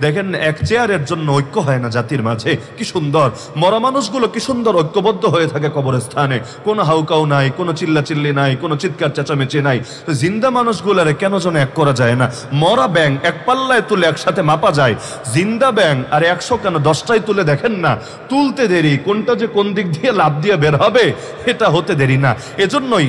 দেখেন এক চেয়ারের জন্য ঐক্য হয় না জাতির মাঝে। কি সুন্দর মরা মানুষগুলো কি সুন্দর ঐক্যবদ্ধ হয়ে থাকে কবরস্থানে, কোনো হাউকাউ নাই, কোনো চিল্লাচিল্লি নাই, কোনো চিৎকার চেঁচামেচি নাই। তো জিন্দা মানুষগুলারে কেন যেন এক করা যায় না? মরা ব্যাং এক পাল্লায় তুলে একসাথে মাপা যায়, জিন্দা ব্যাং আর 100 কেন 10টাই তুলে দেখেন না, তুলতে দেরি, কোনটা যে কোন দিক দিয়ে লাভ দিয়ে বের হবে এটা হতে দেরি না। এজন্যই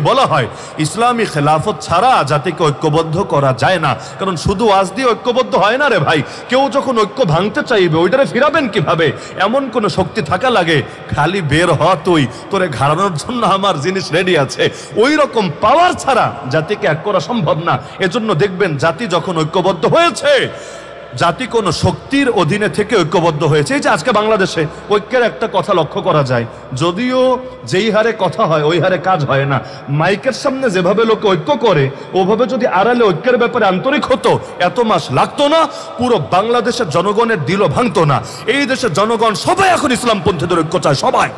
বলা হয় ইসলামী খেলাফত ছাড়া জাতিকে ঐক্যবদ্ধ করা যায় না। কারণ শুধু ওয়াজ দিয়ে ঐক্যবদ্ধ হয় না রে ভাই। কেউ যখন ঐক্য ভাঙতে চাইবে ওইটারে ফিরাবেন কিভাবে? এমন কোন শক্তি থাকা লাগে, খালি বের হ তুই, তোরে ঘাড়ানোর জন্য আমার জিনিস রেডি আছে। ওই রকম পাওয়ার ছাড়া জাতিকে এক করা সম্ভব না। এজন্য দেখবেন জাতি যখন ঐক্যবদ্ধ হয়েছে, জাতি কোন শক্তির অধীনে থেকে ঐক্যবদ্ধ হয়েছে। এই যে আজকে বাংলাদেশে ঐক্যের একটা কথা লক্ষ্য করা যায়, যদিও যেই হারে কথা হয় ওই হারে কাজ হয় না। মাইকের সামনে যেভাবে লোকে ঐক্য করে, ওভাবে যদি আড়ালে ঐক্যের ব্যাপারে আন্তরিক হতো, এত মাস লাগতো না, পুরো বাংলাদেশের জনগণের দিলও ভাঙতো না। এই দেশের জনগণ সবাই এখন ইসলামপন্থীদের ঐক্য চায়, সবাই।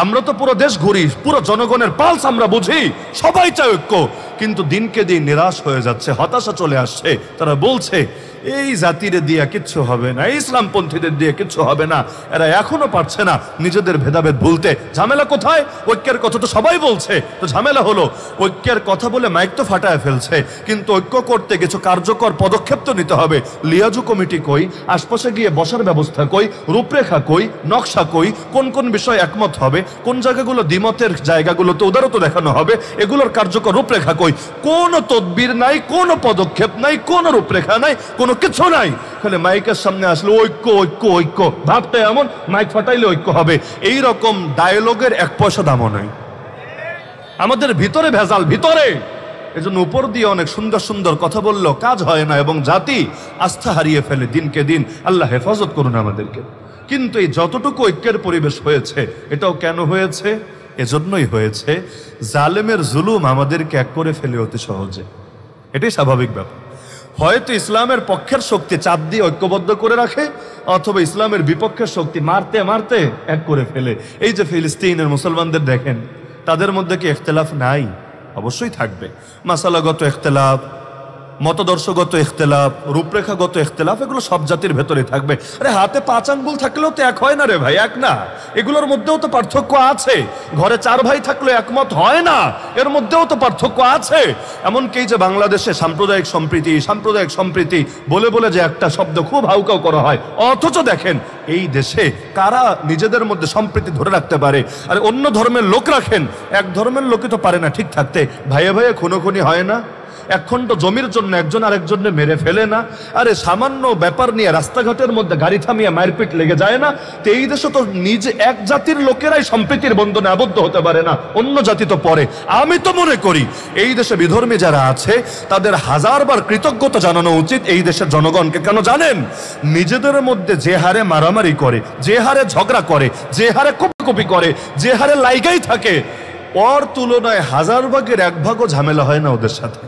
আমরা তো পুরো দেশ ঘুরি, পুরো জনগণের পালস আমরা বুঝি, সবাই চায় ঐক্য। কিন্তু দিনকে দিন নিরাশ হয়ে যাচ্ছে, হতাশা চলে আসছে। তারা বলছে এই জাতিরে দিয়া কিচ্ছু হবে না, ইসলামপন্থীদের দিয়ে কিচ্ছু হবে না। এরা এখনো পারছে না নিজেদের ভেদাভেদ ভুলতে। ঝামেলা কোথায়? ঐক্যের কথা তো সবাই বলছে, তো ঝামেলা হলো ঐক্যের কথা বলে মাইক তো ফাটায় ফেলছে, কিন্তু ঐক্য করতে কিছু কার্যকর পদক্ষেপ তো নিতে হবে। লিয়াজু কমিটি কই, আশপাশে গিয়ে বসার ব্যবস্থা কই, রূপরেখা কই, নকশা কই, কোন কোন বিষয় একমত হবে, কোন জায়গাগুলো দ্বিমতের জায়গাগুলোতে উদারতা দেখানো হবে, এগুলোর কার্যকর রূপরেখা কই? কোনো তদবির নাই, কোনো পদক্ষেপ নাই, কোনো রূপরেখা নাই, কোনো কিছু নাই। খালি মাইকের সামনে আসলে ঐক্য ঐক্য ঐক্য, ভাবতে এমন মাইক ফাটাইলে ঐক্য হবে। এই রকম ডায়লগের 1 পয়সা দামও নাই। আমাদের ভিতরে ভেজাল, ভিতরে। এজন্য উপর দিয়ে অনেক সুন্দর সুন্দর কথা বললেও কাজ হয় না, এবং জাতি আস্থা হারিয়ে ফেলে দিনকে দিন। আল্লাহ হেফাজত করুন আমাদেরকে। কিন্তু এই যতটুকু ঐক্যের পরিবেশ হয়েছে, এটাও কেন হয়েছে? এজন্যই হয়েছে জালেমের জুলুম আমাদেরকে এক করে ফেলে অতি সহজে। এটাই স্বাভাবিক ব্যাপার। হয়তো ইসলামের পক্ষের শক্তি চাপ দিয়ে ঐক্যবদ্ধ করে রাখে, অথবা ইসলামের বিপক্ষের শক্তি মারতে মারতে এক করে ফেলে। এই যে ফিলিস্তিনের মুসলমানদের দেখেন, তাদের মধ্যে কি ইখতিলাফ নাই? অবশ্যই থাকবে। মাসালাগত ইখতিলাফ, মতদর্শগত ইখতিলাফ, রূপরেখাগত ইখতিলাফ, এগুলো সব জাতির ভেতরে থাকবে। আরে হাতে 5 আঙ্গুল থাকলেও তো এক হয় না রে ভাই, এক না। এগুলোর মধ্যেও তো পার্থক্য আছে। ঘরে 4 ভাই থাকলে একমত হয় না, এর মধ্যেও তো পার্থক্য আছে। এমনকি যে বাংলাদেশে সাম্প্রদায়িক সম্প্রীতি বলে বলে যে একটা শব্দ খুব হাউকাউ করা হয়, অথচ দেখেন এই দেশে কারা নিজেদের মধ্যে সম্প্রীতি ধরে রাখতে পারে? আর অন্য ধর্মের লোক রাখেন, এক ধর্মের লোকই তো পারে না ঠিক থাকতে। ভাইয়ে ভাইয়ে খুনোখুনি হয় না? 1 খণ্ড জমির জন্য একজন আরেকজনকে মেরে ফেলে না? আরে সামান্য ব্যাপার নিয়ে রাস্তাঘাটের মধ্যে গাড়ি থামিয়ে মারপিট লেগে যায় না? তো এই দেশে তো নিজে এক জাতির লোকেরাই সম্প্রীতির বন্ধনে আবদ্ধ হতে পারে না, অন্য জাতি তো পরে। আমি তো মনে করি এই দেশে বিধর্মী যারা আছে তাদের 1000 বার কৃতজ্ঞতা জানানো উচিত এই দেশের জনগণকে। কেন জানেন? নিজেদের মধ্যে যে হারে মারামারি করে, যে হারে ঝগড়া করে, যে হারে কপি করে, যে হারে লাইগাই থাকে, ওর তুলনায় 1000 ভাগের 1 ভাগও ঝামেলা হয় না ওদের সাথে।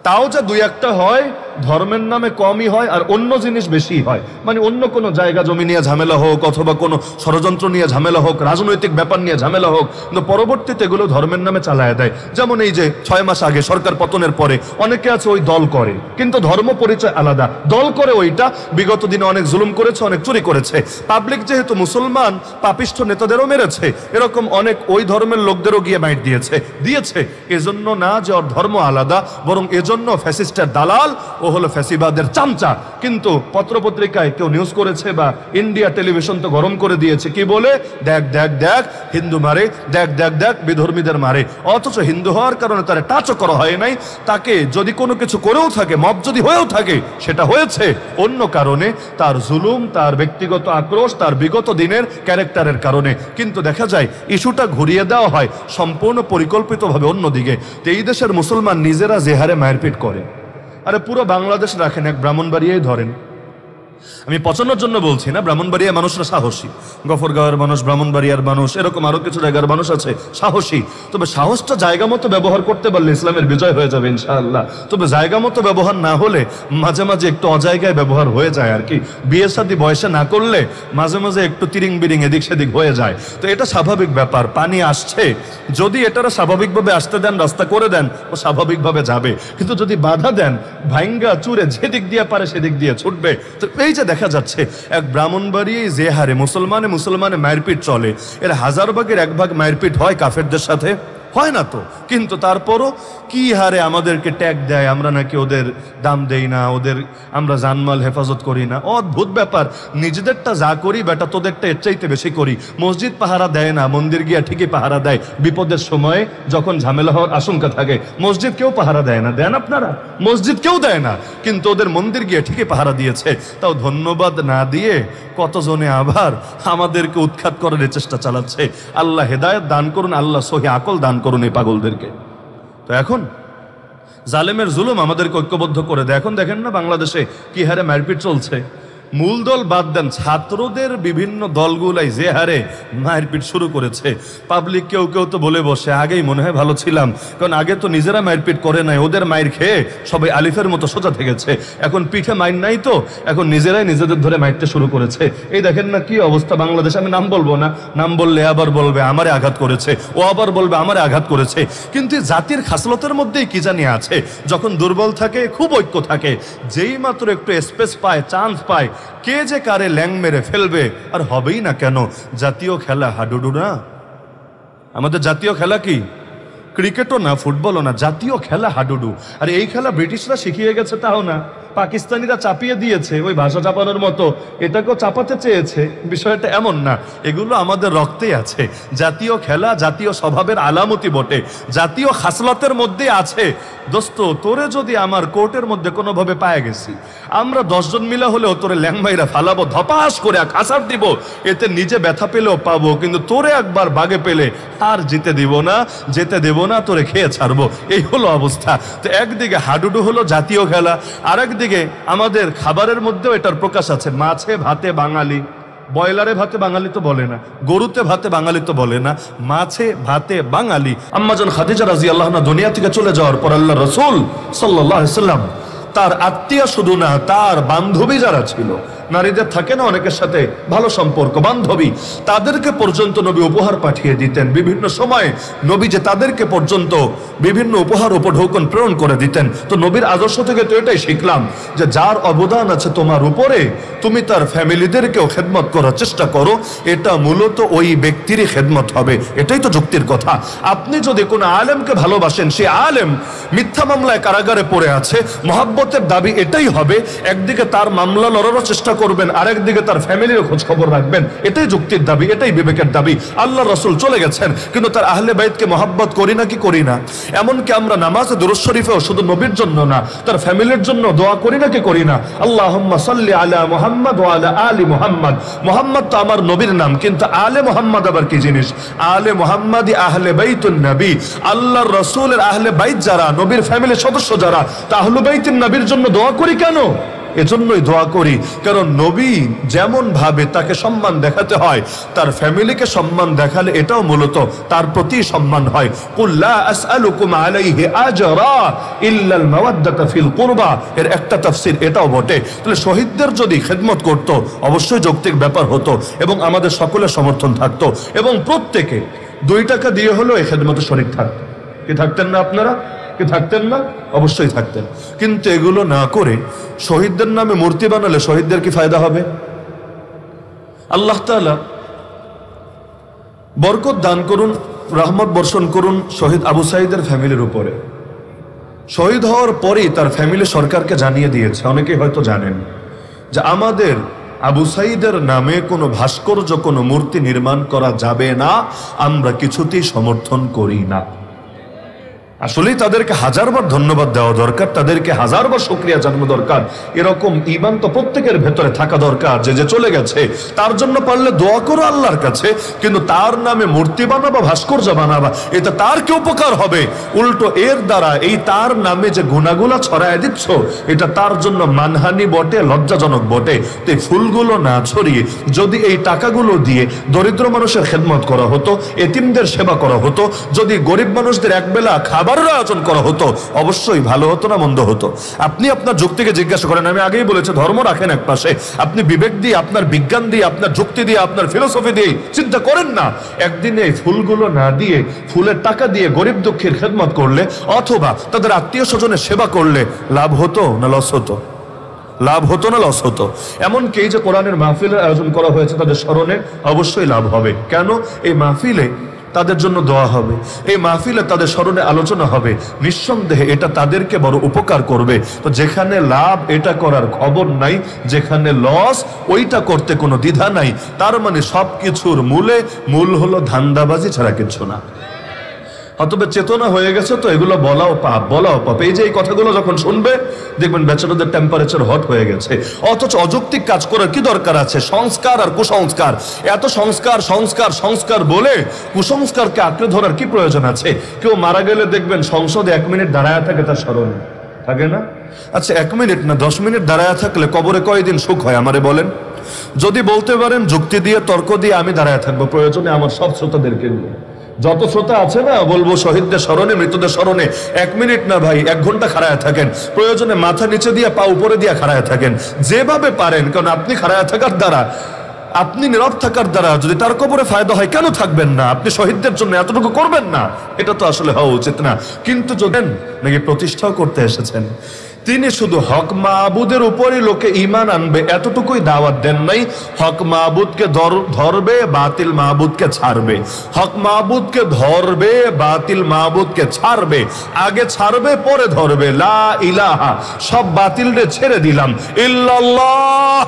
তাও যে 2-1টা হয়, ধর্মের নামে কমই হয়, আর অন্য জিনিস বেশি হয়। মানে অন্য কোনো জায়গা জমি নিয়ে ঝামেলা হোক, অথবা কোনো ষড়যন্ত্র নিয়ে ঝামেলা হোক, রাজনৈতিক ব্যাপার নিয়ে ঝামেলা হোক, কিন্তু পরবর্তীতে এগুলো ধর্মের নামে চালায় দেয়। যেমন এই যে 6 মাস আগে সরকার পতনের পরে অনেকে আছে ওই দল করে, কিন্তু ধর্ম পরিচয় আলাদা। দল করে ওইটা বিগত দিনে অনেক জুলুম করেছে, অনেক চুরি করেছে। পাবলিক যেহেতু মুসলমান, পাপিষ্ঠ নেতাদেরও মেরেছে, এরকম অনেক ওই ধর্মের লোকদেরও গিয়ে মাইট দিয়েছে। এজন্য না যে ওর ধর্ম আলাদা, বরং এজন্য ফ্যাসিস্টের দালাল, ও হলো ফ্যাসিবাদের চামচা। কিন্তু পত্রপত্রিকায় কেউ নিউজ করেছে, বা ইন্ডিয়া টেলিভিশন তো গরম করে দিয়েছে, কি বলে? দেখ দেখ দেখ হিন্দু মারে, দেখ দেখ দেখ বিধর্মীদের মারে। অথচ হিন্দু হওয়ার কারণে তার টাচও করা হয় নাই। তাকে যদি কোনো কিছু করেও থাকে, মব যদি হয়েও থাকে, সেটা হয়েছে অন্য কারণে, তার জুলুম, তার ব্যক্তিগত আক্রোশ, তার বিগত দিনের ক্যারেক্টারের কারণে। কিন্তু দেখা যায় ইস্যুটা ঘুরিয়ে দেওয়া হয় সম্পূর্ণ পরিকল্পিতভাবে অন্যদিকে। তো এই দেশের মুসলমান নিজেরা যে হারে মারপিট করে, আরে পুরো বাংলাদেশ রাখেন, এক ব্রাহ্মণবাড়িয়াই ধরেন, আমি পচানোর জন্য বলছি না, ব্রাহ্মণবাড়িয়ার মানুষরা সাহসী, গফরগাঁওয়ের মানুষ, ব্রাহ্মণবাড়িয়ার মানুষ, এরকম আরো কিছু জায়গার মানুষ আছে সাহসী। তবে সাহসটা জায়গা মতো ব্যবহার করতে পারলে ইসলামের বিজয় হয়ে যাবে ইনশাআল্লাহ। তবে জায়গা মতো ব্যবহার না হলে মাঝে মাঝে একটু অজায়গায় ব্যবহার হয়ে যায় আর কি। বিয়ে শাদী বয়সে না করলে মাঝে মাঝে একটু তিরিং বিরিং এদিক সেদিক হয়ে যায়। তো এটা স্বাভাবিক ব্যাপার, পানি আসছে, যদি এটারা স্বাভাবিকভাবে আসতে দেন, রাস্তা করে দেন, ও স্বাভাবিকভাবে যাবে। কিন্তু যদি বাধা দেন, ভাঙ্গা চুরে যেদিক দিয়ে পারে সেদিক দিয়ে ছুটবে। তো এই যে দেখা যাচ্ছে এক ব্রাহ্মণবাড়িয়ায় যে হারে মুসলমানে মারপিট চলে, এর 1000 ভাগের 1 ভাগ মারপিট হয় কাফেরদের সাথে? হয় না তো। কিন্তু তারপরও কি হারে আমাদেরকে ট্যাগ দেয়, আমরা নাকি ওদের দাম দেই না, ওদের আমরা জানমাল হেফাজত করি না। অদ্ভুত ব্যাপার, নিজেদেরটা যা করি বেটা তোদেরটা এর চাইতে বেশি করি। মসজিদ পাহারা দেয় না, মন্দির গিয়া ঠিকই পাহারা দেয় বিপদের সময়ে, যখন ঝামেলা হওয়ার আশঙ্কা থাকে। মসজিদ কেউ পাহারা দেয় না, দেন আপনারা? মসজিদ কেউ দেয় না, কিন্তু ওদের মন্দির গিয়ে ঠিকই পাহারা দিয়েছে। তাও ধন্যবাদ না দিয়ে কতজনে আবার আমাদেরকে উৎখাত করার চেষ্টা চালাচ্ছে। আল্লাহ হেদায়েত দান করুন, আল্লাহ সহি আকল দান করুন এই পাগলদেরকে। তো এখন জালেমের জুলুম আমাদেরকে ঐক্যবদ্ধ করে দেয়। এখন দেখেন না বাংলাদেশে কি হারে মারপিট চলছে। মূল দল বাদ দেন, ছাত্রদের বিভিন্ন দলগুলাই যে হারে মারপিট শুরু করেছে। পাবলিক কেউ কেউ তো বলে বসে, আগেই মনে হয় ভালো ছিলাম, কারণ আগে তো নিজেরা মারপিট করে নাই, ওদের মায়ের খেয়ে সবাই আলিফের মতো সোজা থেকেছে। এখন পিঠে মাইর নাই তো, এখন নিজেরাই নিজেদের ধরে মারতে শুরু করেছে। এই দেখেন না কি অবস্থা বাংলাদেশে। আমি নাম বলবো না, নাম বললে আবার বলবে আমারে আঘাত করেছে, ও আবার বলবে আমারে আঘাত করেছে। কিন্তু জাতির খাসলতের মধ্যেই কি জানি আছে, যখন দুর্বল থাকে খুব ঐক্য থাকে, যেই মাত্র একটু স্পেস পায়, চান্স পায়, কে যে কারে ল্যাং মেরে ফেলবে। আর হবেই না কেন? জাতীয় খেলা হাডুডু না? আমাদের জাতীয় খেলা কি? ক্রিকেটও না, ফুটবলও না, জাতীয় খেলা হাডুডু। আর এই খেলা ব্রিটিশরা শিখিয়ে গেছে তাও না, পাকিস্তানিরা চাপিয়ে দিয়েছে ওই ভাষা চাপানোর মতো, এটাকেও চাপাতে চেয়েছে। বিষয়টা এমন না, এগুলো আমাদের রক্তেই আছে। জাতীয় খেলা জাতীয় স্বভাবের আলামতি বটে, জাতীয় খাসলতের মধ্যে আছে। দোস্ত, তোরে যদি আমার কোর্টের মধ্যে কোনোভাবে পায়ে গেছি, আমরা 10 জন মিলা হলেও তোরে ল্যাংমাইরা ফালাবো, ধপাস করে খাসার দিব, এতে নিজে ব্যথা পেলেও পাবো, কিন্তু তোরে একবার বাগে পেলে আর যেতে দিব না, যেতে দেব না, তোরে খেয়ে ছাড়বো। এই হলো অবস্থা। তো একদিকে হাডুডু হলো জাতীয় খেলা, আর একদিকে আমাদের খাবারের মধ্যেও এটার প্রকাশ আছে। মাছে ভাতে বাঙালি, বয়লারে ভাতে বাঙালি তো বলে না, গরুতে ভাতে বাঙালি তো বলে না, মাছে ভাতে বাঙালি। আম্মাজান খাদিজা রাদিয়াল্লাহু আনহা দুনিয়া থেকে চলে যাওয়ার পর আল্লাহ রাসূল সাল্লাল্লাহু আলাইহি ওয়াসাল্লাম তার আত্মীয় শুধু না, তার বান্ধবী যারা ছিল, নারীদের থাকে না অনেকের সাথে ভালো সম্পর্ক, বান্ধবী, তাদেরকে পর্যন্ত নবী উপহার পাঠিয়ে দিতেন। বিভিন্ন সময় নবী যে তাদেরকে পর্যন্ত বিভিন্ন উপহার উপঢৌকন প্রেরণ করে দিতেন। তো নবীর আদর্শ থেকে তো এটাই শিখলাম যে যার অবদান আছে তোমার উপরে, তুমি তার ফ্যামিলিদেরকেও খেদমত করার চেষ্টা করো। এটা মূলত ওই ব্যক্তিরই খেদমত হবে, এটাই তো যুক্তির কথা। আপনি যদি কোনো আলেমকে ভালোবাসেন, সে আলেম মিথ্যা মামলায় কারাগারে পড়ে আছে, মহাব্বতের দাবি এটাই হবে, একদিকে তার মামলা লড়ারও চেষ্টা করবেন, আরেকদিকে তার ফ্যামিলির খোঁজ খবর রাখবেন। এটাই যুক্তির দাবি, এটাই বিবেকের দাবি। আল্লাহ রাসূল চলে গেছেন, কিন্তু তার আহলে বাইতকে মহব্বত করি না কি করি না? এমনকি আমরা নামাজে দুরূদ শরীফেও শুধু নবীর জন্য না, তার ফ্যামিলির জন্য দোয়া করি না কি করি না? আল্লাহুম্মা সাল্লি আলা মুহাম্মাদ ওয়া আলা আলি মুহাম্মাদ। মুহাম্মদ তো আমার নবীর নাম, কিন্তু আলে মুহাম্মাদ আবার কি জিনিস? আলে মুহাম্মাদি আহলে বাইতুন নবী, আল্লাহর রাসূলের আহলে বাইত যারা, নবীর ফ্যামিলির সদস্য যারা, তা আহলে বাইতুন নবীর জন্য দোয়া করি কেন? এজন্যই দোয়া করি কারণ নবী যেমন ভাবে তাকে সম্মান দেখাতে হয়, তার ফ্যামিলিকে সম্মান দেখালে এটাও মূলত তার প্রতি সম্মান হয়। কুল লা আসআলুকুম আলাইহি আজরা ইল্লাল মাওয়াদ্দাতা ফিল কুরবা, এর একটা তাফসীর এটাও বটে। তাহলে শহীদদের যদি খেদমত করত অবশ্যই যৌক্তিক ব্যাপার হতো এবং আমাদের সকলের সমর্থন থাকতো, এবং প্রত্যেকে 2 টাকা দিয়ে হলেও এই খেদমতে শরীক থাকতো। কি থাকতেন না আপনারা? কি থাকতেন না? অবশ্যই থাকতেন। কিন্তু এগুলো না করে শহীদদের নামে মূর্তি বানালে শহীদদের কি ফায়দা হবে? আল্লাহ তাআলা বরকত দান করুন, রহমত বর্ষণ করুন শহীদ আবু সাঈদের ফ্যামিলির উপরে। শহীদ হওয়ার পরেই তার ফ্যামিলি সরকারকে জানিয়ে দিয়েছে, অনেকেই হয়তো জানেন, যে আমাদের আবু সাঈদের নামে কোনো ভাস্কর্য, কোনো মূর্তি নির্মাণ করা যাবে না, আমরা কিছুতেই সমর্থন করি না। আসলেই তাদেরকে হাজারবার ধন্যবাদ দেওয়া দরকার, তাদেরকে হাজারবার শুকরিয়া জানানো দরকার। এরকম ঈমান তো প্রত্যেকের ভেতরে থাকা দরকার যে যে চলে গেছে তার জন্য পারলে দোয়া করো আল্লাহর কাছে, কিন্তু তার নামে মূর্তি বানাবা, ভাস্কর্য বানাবা, এটা তার কি উপকার হবে? উল্টো এর দ্বারা এই তার নামে যে গুনাহগুলো ছড়ায় দিচ্ছ এটা তার জন্য মানহানি বটে, লজ্জাজনক বটে। তো এই ফুলগুলো না ছড়িয়ে যদি এই টাকাগুলো দিয়ে দরিদ্র মানুষের খেদমত করা হতো, এতিমদের সেবা করা হতো, যদি গরিব মানুষদের একবেলা খাবারের আয়োজন করা হতো, অবশ্যই ভালো হতো না মন্দ হতো? আপনি আপনার যুক্তিকে জিজ্ঞাসা করেন, আমি আগেই বলেছি ধর্ম রাখেন এক পাশে, আপনি বিবেক দিয়ে, আপনার বিজ্ঞান দিয়ে, আপনার যুক্তি দিয়ে, আপনার ফিলোসফি দিয়ে চিন্তা করেন না, একদিন এই ফুলগুলো না দিয়ে ফুলের টাকা দিয়ে গরিব দুঃখীর খেদমত করলে অথবা তাদের আত্মীয় স্বজনের সেবা করলে লাভ হতো না লস হতো? লাভ হতো না লস হতো? এমনকি এই যে কোরআনের মাহফিলের আয়োজন করা হয়েছে তাদের স্মরণে, অবশ্যই লাভ হবে। কেন? এই মাহফিলে তাদের জন্য দোয়া হবে, এই মাহফিলে তাদের স্মরণে আলোচনা হবে, নিঃসন্দেহে এটা তাদেরকে বড় উপকার করবে। তো যেখানে লাভ এটা করার খবর নাই, যেখানে লস ওইটা করতে কোনো দ্বিধা নাই, তার মানে সবকিছুর মূল হলো ধান্দাবাজি ছাড়া কিছু না। অতবে চেতনা হয়ে গেছে তো এগুলো বলাও পাপ, বলাও পাপ। এই যে এই কথাগুলো যখন শুনবে দেখবেন বেচারাদের টেম্পারেচার হট হয়ে গেছে। অথচ অযৌক্তিক কাজ করার কি দরকার আছে? সংস্কার আর কুসংস্কার, এত সংস্কার সংস্কার সংস্কার বলে কুসংস্কারকে আঁকড়ে ধরার কি প্রয়োজন আছে? কেউ মারা গেলে দেখবেন সংসদে 1 মিনিট দাঁড়ায় থাকে তার স্মরণে, থাকে না? আচ্ছা 1 মিনিট না 10 মিনিট দাঁড়ায় থাকলে কবরে কয়দিন সুখ হয় আমারে বলেন? যদি বলতে পারেন যুক্তি দিয়ে, তর্ক দিয়ে আমি দাঁড়ায় থাকবো, প্রয়োজনে আমার সব শ্রোতাদেরকে নিয়ে, যত শ্রোতা আছে না, বলবো শহীদদের স্মরণে, মৃতদের স্মরণে 1 মিনিট না ভাই 1 ঘন্টা খাড়ায় থাকেন, প্রয়োজনে মাথা নিচে দিয়ে পা উপরে দিয়ে খাড়ায় থাকেন, যেভাবে পারেন। কারণ আপনি খাড়ায় থাকার দ্বারা, আপনি নীরব থাকার দ্বারা যদি তার কবরে ফায়দা হয়, কেন থাকবেন না? আপনি শহীদদের জন্য এতটুকু করবেন না? এটা তো আসলে হওয়া উচিত না। কিন্তু যদি নাকি প্রতিষ্ঠাও করতে এসেছেন, তিনি শুধু হক মাহবুদের উপরই লোকে ঈমান আনবে এতটুকুই দাওয়াত দেন নাই। হক মাহবুদকে ধরবে, বাতিল মাহবুদকে ছাড়বে। হক মাহবুদকে ধরবে, বাতিল মাহবুদকে ছাড়বে। আগে ছাড়বে পরে ধরবে। লা ইলাহা, সব বাতিলরে ছেড়ে দিলাম, ইল্লাল্লাহ,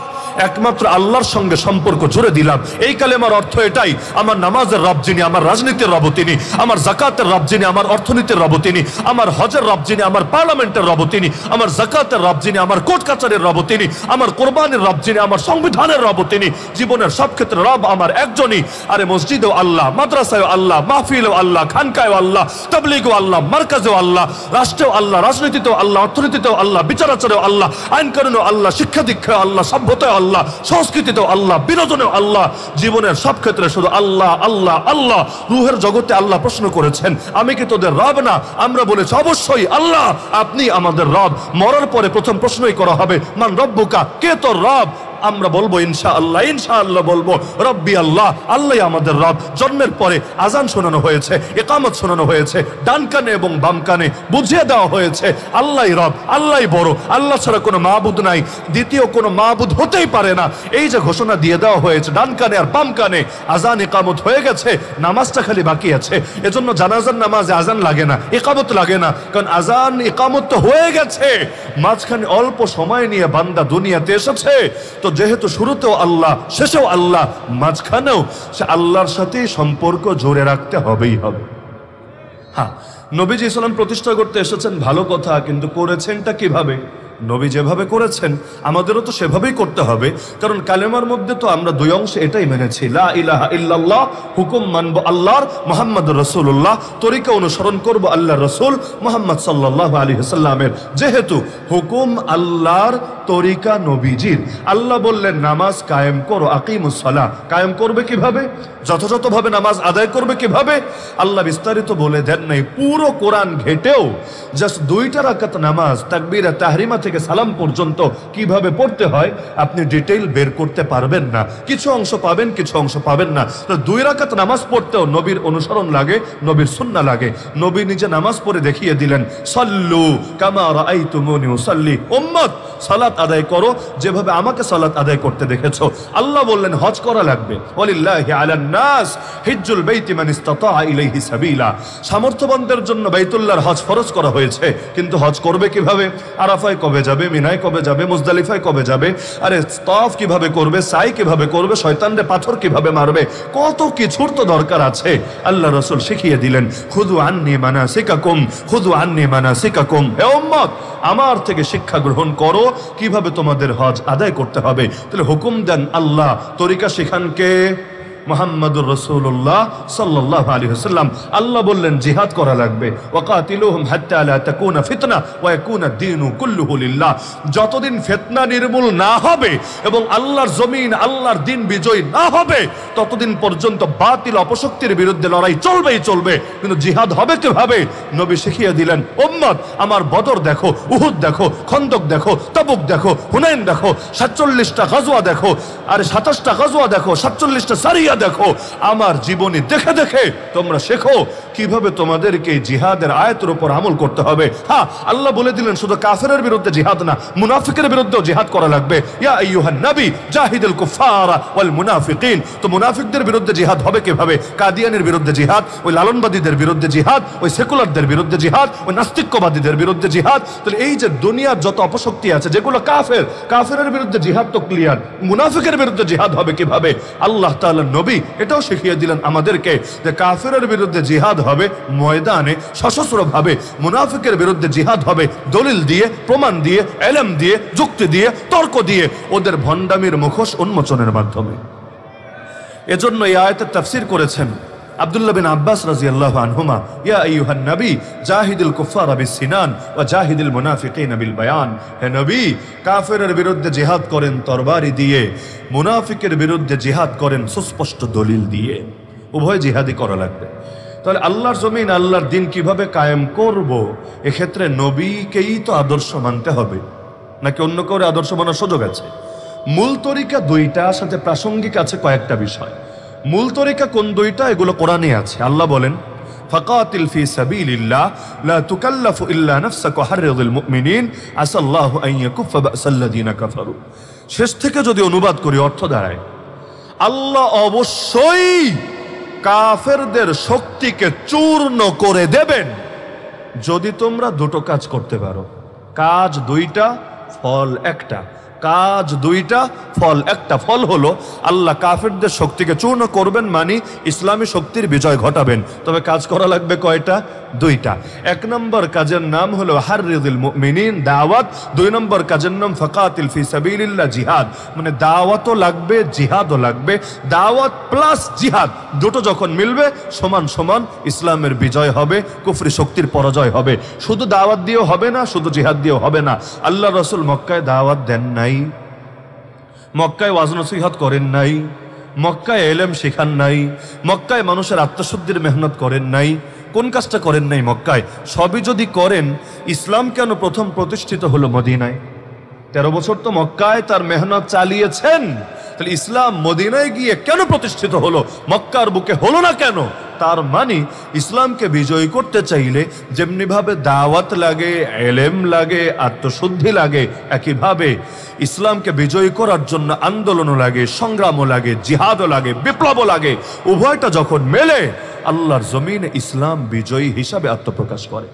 একমাত্র আল্লাহর সঙ্গে সম্পর্ক জুড়ে দিলাম। এই কালেমার অর্থ এটাই, আমার নামাজের রব যিনি, আমার রাজনীতির রব তিনি, আমার যাকাতের রব যিনি, আমার অর্থনীতির রব তিনি, আমার হজের রব যিনি, আমার পার্লামেন্টের রব তিনি, আমার যাকাতের রব যিনি, আমার কোর্ট কাচারের রব তিনি, আমার কোরবানির রব যিনি, আমার সংবিধানের রব তিনি। জীবনের সব ক্ষেত্রে রব আমার একজনই। আরে মসজিদেও আল্লাহ, মাদ্রাসায়ও আল্লাহ, মাহফিলেও আল্লাহ, খানকায়ও আল্লাহ, তাবলীগেও আল্লাহ, মার্কাজেও আল্লাহ, রাষ্ট্রেও আল্লাহ, রাজনীতিতেও আল্লাহ, অর্থনীতিতেও আল্লাহ, বিচারাচারেও আল্লাহ, আইন কানুনেও আল্লাহ, শিক্ষা দীক্ষায় আল্লাহ, সভ্যতায় আল্লাহ, সংস্কৃতিতেও আল্লাহ, বিনোদনেও আল্লাহ। জীবনের সব ক্ষেত্রে শুধু আল্লাহ আল্লাহ আল্লাহ। রুহের জগতে আল্লাহ প্রশ্ন করেছেন, আমি কি তোদের রব না? আমরা বলেছি অবশ্যই আল্লাহ, আপনি আমাদের রব। মরার পরে প্রথম প্রশ্নই করা হবে, মান রব্বুকা, কে তোর রব? আমরা বলবো ইনশাআল্লাহ, ইনশাআল্লাহ বলবো রব্বি আল্লাহ, আল্লাহ আমাদের রব। জন্মের পরে আজান শোনানো হয়েছে, ইকামত শোনানো হয়েছে, ডান কানে এবং বাম কানে বুঝিয়ে দেওয়া হয়েছে আল্লাহই রব, আল্লাহই বড়, আল্লাহ ছাড়া কোনো মাহবুদ নাই, দ্বিতীয় কোনো মাহবুদ হতেই পারে না। এই যে ঘোষণা দিয়ে দেওয়া হয়েছে, ডান কানে আর বাম কানে আজান ইকামত হয়ে গেছে, নামাজটা খালি বাকি আছে। এজন্য জানাজার নামাজে আজান লাগে না, ইকামত লাগে না, কারণ আজান ইকামত তো হয়ে গেছে। মাঝখানে অল্প সময় নিয়ে বান্দা দুনিয়াতে এসেছে, তো যেহেতু শুরুতেও আল্লাহ, শেষেও আল্লাহ, মাঝখানেও সে আল্লাহর সাথে সম্পর্ক জোরে রাখতে হবেই হবে। হ্যাঁ, নবীজি ইসলাম প্রতিষ্ঠা করতে এসেছেন, ভালো কথা, কিন্তু করেছেনটা কিভাবে? নবী যেভাবে করেছেন আমাদেরও তো সেভাবেই করতে হবে। কারণ কালেমার মধ্যে তো আমরা 2 অংশে এটাই মেনেছি, লা ইলাহা ইল্লাল্লাহ, হুকুম মানবো আল্লাহর, মুহাম্মদুর রাসূলুল্লাহ, তরিকা অনুসরণ করব আল্লাহর রাসূল মুহাম্মদ সাল্লাল্লাহু আলাইহি ওয়াসাল্লামের। যেহেতু হুকুম আল্লাহর, তরিকা নবীজির, আল্লাহ বললেন নামাজ কায়েম করো, আকিমুস সালাহ, কায়েম করবে কিভাবে? যথাযথভাবে নামাজ আদায় করবে কিভাবে? আল্লাহ বিস্তারিত বলে দেন নাই। পুরো কোরআন ঘেটেও জাস্ট 2টা রাকাত নামাজ, তাকবীরা তাহরিমা থেকে সালাম পর্যন্ত কিভাবে পড়তে হয় আপনি ডিটেইল বের করতে পারবেন না। কিছু অংশ পাবেন, কিছু অংশ পাবেন না। তো 2 রাকাত নামাজ পড়তেও নবীর অনুসরণ লাগে, নবীর সুন্নাহ লাগে। নবী নিজে নামাজ পড়ে দেখিয়ে দিলেন, সাল্লু কামা রাআইতুমুনি উসাল্লি, উম্মত সালাত আদায় করো যেভাবে আমাকে সালাত আদায় করতে দেখেছো। আল্লাহ বললেন হজ করা লাগবে, ওয়ালিল্লাহি আলান নাস হিজ্জুল বাইতি মান ইসতাতা ইলাইহি সাবিলা, সামর্থ্যবানদের জন্য বাইতুল্লাহর হজ ফরজ করা হয়েছে। কিন্তু হজ করবে কিভাবে? আরাফায় কবে কবে যাবে, মিনায় কবে যাবে, মুজদালিফায় কবে যাবে, আরে তওয়াফ কিভাবে করবে, সাই কিভাবে করবে, শয়তানরে পাথর কিভাবে মারবে, কত কিছুর তো দরকার আছে। আল্লাহ রাসূল শিখিয়ে দিলেন, খুযু আন্নী মানাসিকাকুম, খুযু আন্নী মানাসিকাকুম, হে উম্মত আমার থেকে শিক্ষা গ্রহণ করো কিভাবে তোমাদের হজ আদায় করতে হবে। তাহলে হুকুম দেন আল্লাহ, তরিকা শিখান কে? মুহাম্মদুর রাসূলুল্লাহ সাল্লাল্লাহু আলাইহি ওয়াসাল্লাম। আল্লাহ বললেন জিহাদ করা লাগবে, ওয়াকাতিলুহুম হাত্তা লা তাকুনা ফিতনা ওয়া ইয়াকুনা দ্বীনু কুল্লুহু লিল্লাহ। যতদিন ফিতনা নির্মূল না হবে এবং আল্লাহর জমিন, আল্লাহর দ্বীন বিজয় না হবে, ততদিন পর্যন্ত বাতিল অপশক্তির বিরুদ্ধে লড়াই চলবেই চলবে। কিন্তু জিহাদ হবে কিভাবে? নবী শিখিয়ে দিলেন, উম্মত আমার বদর দেখো, উহুদ দেখো, খন্দক দেখো, তাবুক দেখো, হুনাইন দেখো, 47টা গাজওয়া দেখো, আরে 27টা গাজওয়া দেখো, 47টা সারিয়া দেখো, আমার জীবনী দেখে দেখে তোমরা শেখো কিভাবে তোমাদেরকে জিহাদের আয়াতের উপর আমল করতে হবে। হ্যাঁ, আল্লাহ বলে দিলেন শুধু কাফেরের বিরুদ্ধে জিহাদ না, মুনাফিকের বিরুদ্ধেও জিহাদ করা লাগবে। ইয়া আইয়ুহান নবী জাহিদুল কুফারা ওয়াল মুনাফিকিন। তো মুনাফিকদের বিরুদ্ধে জিহাদ হবে কিভাবে? কাদিয়ানের বিরুদ্ধে জিহাদ, ওই লালনবাদীদের বিরুদ্ধে জিহাদ, ওই সেকুলারদের বিরুদ্ধে জিহাদ, ওই নাস্তিক্যবাদীদের বিরুদ্ধে জিহাদ। তাহলে এই যে দুনিয়ার যত অপশক্তি আছে যেগুলো কাফের, কাফেরের বিরুদ্ধে জিহাদ তো ক্লিয়ার, মুনাফিকের বিরুদ্ধে জিহাদ হবে কিভাবে? আল্লাহ তাআলা নবী এটাও শিখিয়ে দিলেন আমাদেরকে যে কাফেরের বিরুদ্ধে জিহাদ হবে ময়দানে সশস্ত্রভাবে, মুনাফিকের বিরুদ্ধে জিহাদ হবে দলিল দিয়ে, প্রমাণ দিয়ে, ইলম দিয়ে, যুক্তি দিয়ে, তর্ক দিয়ে, ওদের ভণ্ডামির মুখোশ উন্মোচনের মাধ্যমে। এজন্য এই আয়াতের তাফসীর করেছেন আব্দুল্লাহ বিন আব্বাস রাদিয়াল্লাহু আনহুমা, ইয়া আইয়ুহান নবী জাহিদুল কুফারা বিস-সিনান ওয়া জাহিদুল মুনাফিকিনা বিল বায়ান। হে নবী, কাফেরের বিরুদ্ধে জিহাদ করেন তরবারি দিয়ে, মুনাফিকের বিরুদ্ধে জিহাদ করেন সুস্পষ্ট দলিল দিয়ে। উভয় জিহাদই করা লাগবে। তাহলে আল্লাহর জমিন, আল্লাহর দ্বীন কিভাবে কায়েম করব, এক্ষেত্রে নবীকেই তো আদর্শ মানতে হবে, নাকি অন্য কারো আদর্শ মানার সুযোগ আছে? মূল তরিকা দুইটা, সাথে প্রাসঙ্গিক আছে কয়েকটা বিষয়। মূল তরিকা কোন দুইটা? এগুলো কোরআনে আছে। আল্লাহ বলেন, ফাকাতিল ফি সাবিলিল্লাহ লা তুকাল্লাফু ইল্লা নাফসাকা হাররিল মুমিনিন আসাল্লাহু আন ইয়াকুফা বাসাল্লাযিনা কাফারু। শেষ থেকে যদি অনুবাদ করি অর্থ দাঁড়ায়, আল্লাহ অবশ্যই কাফেরদের শক্তিকে চূর্ণ করে দেবেন যদি তোমরা দুটো কাজ করতে পারো। কাজ দুইটা, ফল একটা। কাজ দুইটা, ফল একটা। ফল হলো আল্লাহ কাফেরদের শক্তিকে চূর্ণ করবেন, মানে ইসলামী শক্তির বিজয় ঘটাবেন। তবে কাজ করা লাগবে কয়টা? দুইটা। এক নম্বর কাজের নাম হলো হাররিল মুমিনিন, দাওয়াত। দুই নম্বর কাজের নাম ফাকাতিল ফি সাবিলিল্লাহ, জিহাদ। মানে দাওয়াতও লাগবে, জিহাদও লাগবে। দাওয়াত প্লাস জিহাদ দুটো যখন মিলবে সমান সমান ইসলামের বিজয় হবে, কুফরি শক্তির পরাজয় হবে। শুধু দাওয়াত দিয়েও হবে না, শুধু জিহাদ দিয়েও হবে না। আল্লাহ রাসূল মক্কায় দাওয়াত দেন নাই, মক্কায় ওয়াজ নসিহত করেন নাই, মক্কায় ইলম শেখান নাই, মক্কায় মানুষের আত্মশুদ্ধির মেহনত করেন নাই। কোন কাজটা করেন নাই মক্কায়? সবই যদি করেন, ইসলাম কেন প্রথম প্রতিষ্ঠিত হলো মদিনায়? 13 বছর তো মক্কায় তার মেহনত চালিয়েছেন, তাহলে ইসলাম মদিনায় গিয়ে কেন প্রতিষ্ঠিত হলো, মক্কার বুকে হলো না কেন? তার মানে ইসলামকে বিজয় করতে চাইলে যেমনি ভাবে দাওয়াত লাগে, ইলম লাগে, আত্মশুদ্ধি লাগে, একইভাবে ইসলামকে বিজয় করার জন্য আন্দোলনও লাগে, সংগ্রামও লাগে, জিহাদও লাগে, বিপ্লবও লাগে। উভয়টা যখন মেলে আল্লাহর জমিনে ইসলাম বিজয়ী হিসাবে আত্মপ্রকাশ করে।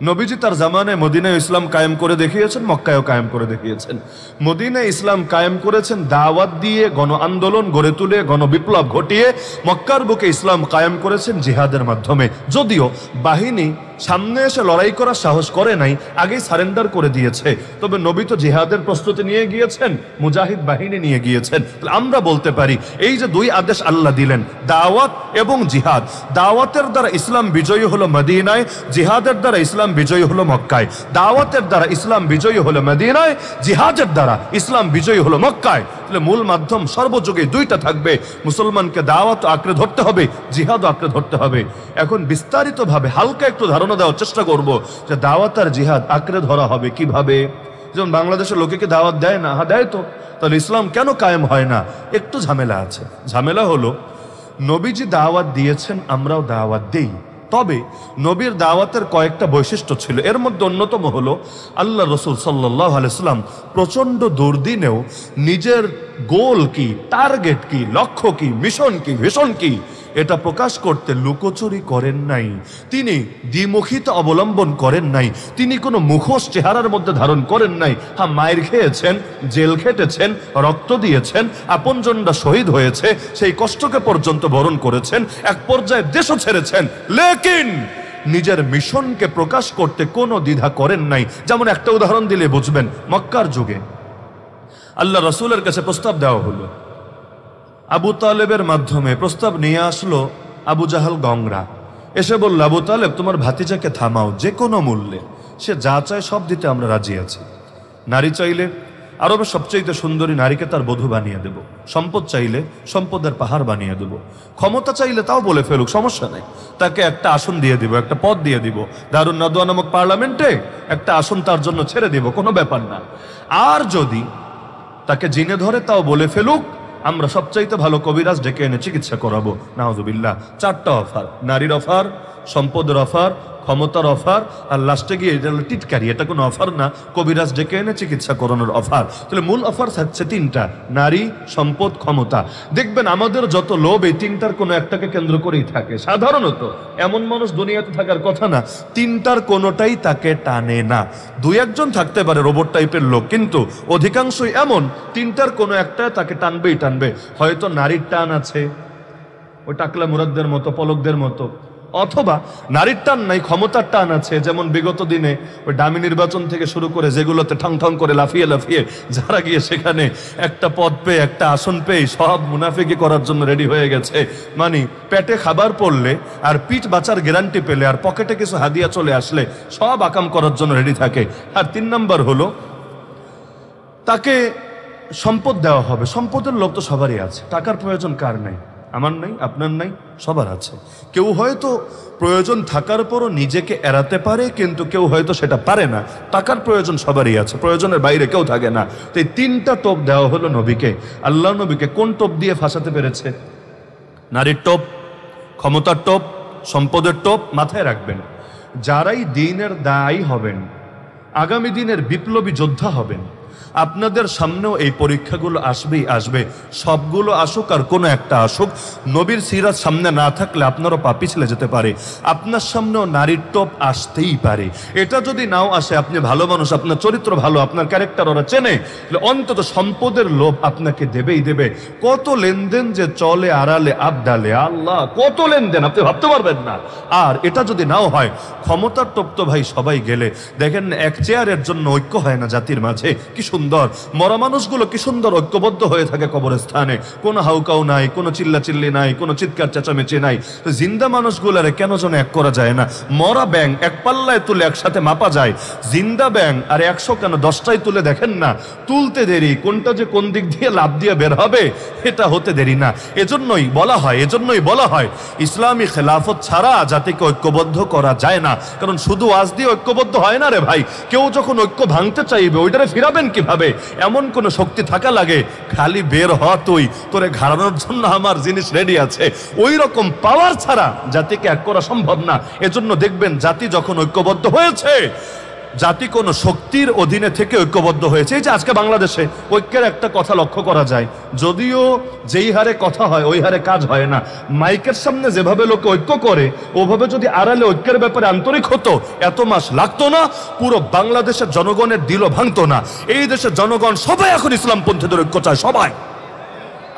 নবীজি তার জামানায় মদিনায় ইসলাম কায়েম করে দেখিয়েছেন, মক্কায়ও কায়েম করে দেখিয়েছেন। মদিনায় ইসলাম কায়েম করেছেন দাওয়াত দিয়ে, গণ আন্দোলন গড়ে তুলে, গণ বিপ্লব ঘটিয়ে। মক্কার বুকে ইসলাম কায়েম করেছেন জিহাদের মাধ্যমে। যদিও বাহিনী সামনে এসে লড়াই করার সাহস করে নাই, আগেই সারেন্ডার করে দিয়েছে, তবে নবী তো জিহাদের প্রস্তুতি নিয়ে গিয়েছেন, মুজাহিদ বাহিনী নিয়ে গিয়েছেন। আমরা বলতে পারি এই যে দুই আদেশ আল্লাহ দিলেন, দাওয়াত এবং জিহাদ, দাওয়াতের দ্বারা ইসলাম বিজয়ী হলো মদিনায়, জিহাদের দ্বারা ইসলাম বিজয়ী হলো মক্কায়। দাওয়াতের দ্বারা ইসলাম বিজয়ী হলো মদিনায়, জিহাদের দ্বারা ইসলাম বিজয়ী হলো মক্কায়। তাহলে মূল মাধ্যম সর্বযুগে দুইটা থাকবে। মুসলমানকে দাওয়াত আঁকড়ে ধরতে হবে, জিহাদও আঁকড়ে ধরতে হবে। এখন বিস্তারিত ভাবে হালকা একটু ধারণা দেওয়ার চেষ্টা করব যে দাওয়াত আর জিহাদ আঁকড়ে ধরা হবে কিভাবে। যেমন বাংলাদেশের লোকে কি দাওয়াত দেয় না? হ্যাঁ দেয় তো। তাহলে ইসলাম কেন কায়েম হয় না? একটু ঝামেলা আছে। ঝামেলা হলো নবীজি দাওয়াত দিয়েছেন, আমরাও দাওয়াত দেই, তবে নবীর দাওয়াতের কয়েকটা বৈশিষ্ট্য ছিল। এর মধ্যে অন্যতম হলো আল্লাহ রসুল সাল্লাল্লাহু আলাইহি সাল্লাম প্রচন্ড দুর্দিনেও নিজের গোল কি, টার্গেট কি, লক্ষ্য কি, মিশন কি, ভিশন কি, এটা প্রকাশ করতে লুকোচুরি করেন নাই, তিনি দ্বিমুখিতা অবলম্বন করেন নাই, তিনি কোনো মুখোশ চেহারার মধ্যে ধারণ করেন নাই। হ্যাঁ, মায়ের খেয়েছেন, জেল খেটেছেন, রক্ত দিয়েছেন, আপনজনরা শহীদ হয়েছে, সেই কষ্টকে পর্যন্ত বরণ করেছেন, এক পর্যায়ে দেশও ছেড়েছেন, লেকিন নিজের মিশনকে প্রকাশ করতে কোনো দ্বিধা করেন নাই। যেমন একটা উদাহরণ দিলে বুঝবেন, মক্কার যুগে আল্লাহ রাসূলের কাছে প্রস্তাব দেওয়া হলো, আবু তালেবের মাধ্যমে প্রস্তাব নিয়ে আসলো আবু জাহাল গংরা, এসে বলল, আবু তালেব তোমার ভাতিজাকে থামাও, যে কোনো মূল্যে, সে যা চায় সব দিতে আমরা রাজি আছি। নারী চাইলে আরবের সবচেয়ে সুন্দরী নারীকে তার বধূ বানিয়ে দেব, সম্পদ চাইলে সম্পদের পাহাড় বানিয়ে দেব, ক্ষমতা চাইলে তাও বলে ফেলুক, সমস্যা নেই, তাকে একটা আসন দিয়ে দিব, একটা পদ দিয়ে দিব, দারুন নাদওয়া নামক পার্লামেন্টে একটা আসন তার জন্য ছেড়ে দিব, কোনো ব্যাপার না। আর যদি তাকে জিনে ধরে তাও বলে ফেলুক, আমরা সবচাইতে ভালো কবিরাজ ডেকে এনে চিকিৎসা করাবো। নাউজুবিল্লাহ। 4টা অফার, নারীর অফার, সম্পদের অফার, ক্ষমতার অফার, আর লাস্টে গিয়ে এটা হলো টিটকারি, এটা কোনো অফার না, কবিরাজ ডেকে এনে চিকিৎসা করানোর অফার। তাহলে মূল অফার থাকছে 3টা, নারী, সম্পদ, ক্ষমতা। দেখবেন আমাদের যত লোভ এই 3টার কোনো একটাকে কেন্দ্র করেই থাকে। সাধারণত এমন মানুষ দুনিয়াতে থাকার কথা না, 3টার কোনোটাই তাকে টানে না। 2-1 থাকতে পারে রোবট টাইপের লোক, কিন্তু অধিকাংশই এমন 3টার কোনো একটা তাকে টানবেই টানবে। হয়তো নারীর টান আছে, ওই টাকলা মুরাদদের মতো, পলকদের মতো, অথবা নারীর টান নাই, ক্ষমতার টান আছে। যেমন বিগত দিনে ওই ডামি নির্বাচন থেকে শুরু করে যেগুলোতে ঠং ঠং করে লাফিয়ে লাফিয়ে যারা গিয়ে সেখানে একটা পদ পেয়ে, একটা আসন পেয়ে সব মুনাফিকি করার জন্য রেডি হয়ে গেছে। মানে পেটে খাবার পড়লে আর পিঠ বাঁচার গ্যারান্টি পেলে আর পকেটে কিছু হাদিয়া চলে আসলে সব আকাম করার জন্য রেডি থাকে। আর 3 নাম্বার হলো তাকে সম্পদ দেওয়া হবে। সম্পদের লোভ তো সবারই আছে, টাকার প্রয়োজন কার নাই? আমার নাই, আপনার নাই, সবার আছে। কেউ হয়তো প্রয়োজন থাকার পরও নিজেকে এড়াতে পারে, কিন্তু কেউ হয়তো সেটা পারে না। টাকার প্রয়োজন সবারই আছে, প্রয়োজনের বাইরে কেউ থাকে না। তো এই 3টা টোপ দেওয়া হলো নবীকে। আল্লাহ নবীকে কোন টোপ দিয়ে ফাঁসাতে পেরেছে? নারীর টোপ, ক্ষমতার টোপ, সম্পদের টোপ। মাথায় রাখবেন, যারাই দ্বীনের দায়ী হবেন, আগামী দিনের বিপ্লবী যোদ্ধা হবেন, আপনাদের সামনেও এই পরীক্ষাগুলো আসবেই আসবে। সবগুলো আসুক আর কোনো একটা আসুক, নবীর সিরাত সামনে না থাকলে আপনারও পা পিছলে যেতে পারে। আপনার সামনেও নারীর টোপ আসতেই পারে। এটা যদি নাও আসে, আপনি ভালো মানুষ, আপনার চরিত্র ভালো, আপনার ক্যারেক্টার ওরা চেনে, অন্তত সম্পদের লোভ আপনাকে দেবেই দেবে। কত লেনদেন যে চলে আড়ালে আবডালে, আল্লাহ, কত লেনদেন আপনি ভাবতে পারবেন না। আর এটা যদি নাও হয়, ক্ষমতার টোপ তো ভাই সবাই গেলে। দেখেন, এক চেয়ারের জন্য ঐক্য হয় না জাতির মাঝে। কি সুন্দর মরা মানুষগুলো কি সুন্দর ঐক্যবদ্ধ হয়ে থাকে কবরস্থানে, কোনো হাউকাউ নাই, কোনো চিল্লাচিল্লি নাই, কোনো চিৎকার চেঁচামেচি নাই। তো জিন্দা মানুষগুলারে কেন যেন এক করা যায় না? মরা ব্যাং এক পাল্লায় তুলে একসাথে মাপা যায়, জিন্দা ব্যাং আর 100 কেন 10টাই তুলে দেখেন না, তুলতে দেরি, কোনটা যে কোন দিক দিয়ে লাভ দিয়ে বের হবে এটা হতে দেরি না। এজন্যই বলা হয় ইসলামী খেলাফত ছাড়া জাতিকে ঐক্যবদ্ধ করা যায় না। কারণ শুধু ওয়াজ দিয়ে ঐক্যবদ্ধ হয় না রে ভাই। কেউ যখন ঐক্য ভাঙতে চাইবে, ওইটারে ফিরাবেন কিভাবে? এমন কোন শক্তি থাকা লাগে, খালি বের হ, তুই তোরে ঘাড়ানোর জন্য আমার জিনিস রেডি আছে। ওই রকম পাওয়ার ছাড়া জাতিকে এক করা সম্ভব না। এজন্য দেখবেন জাতি যখন ঐক্যবদ্ধ হয়েছে, জাতি কোন শক্তির অধীনে থেকে ঐক্যবদ্ধ হয়েছে। এই যে আজকে বাংলাদেশে ঐক্যের একটা কথা লক্ষ্য করা যায়, যদিও যেই হারে কথা হয় ওই হারে কাজ হয় না। মাইকের সামনে যেভাবে লোকে ঐক্য করে, ওভাবে যদি আড়ালে ঐক্যের ব্যাপারে আন্তরিক হতো, এত মাস লাগতো না, পুরো বাংলাদেশের জনগণের দিলও ভাঙতো না। এই দেশের জনগণ সবাই এখন ইসলামপন্থীদের ঐক্য চায়, সবাই।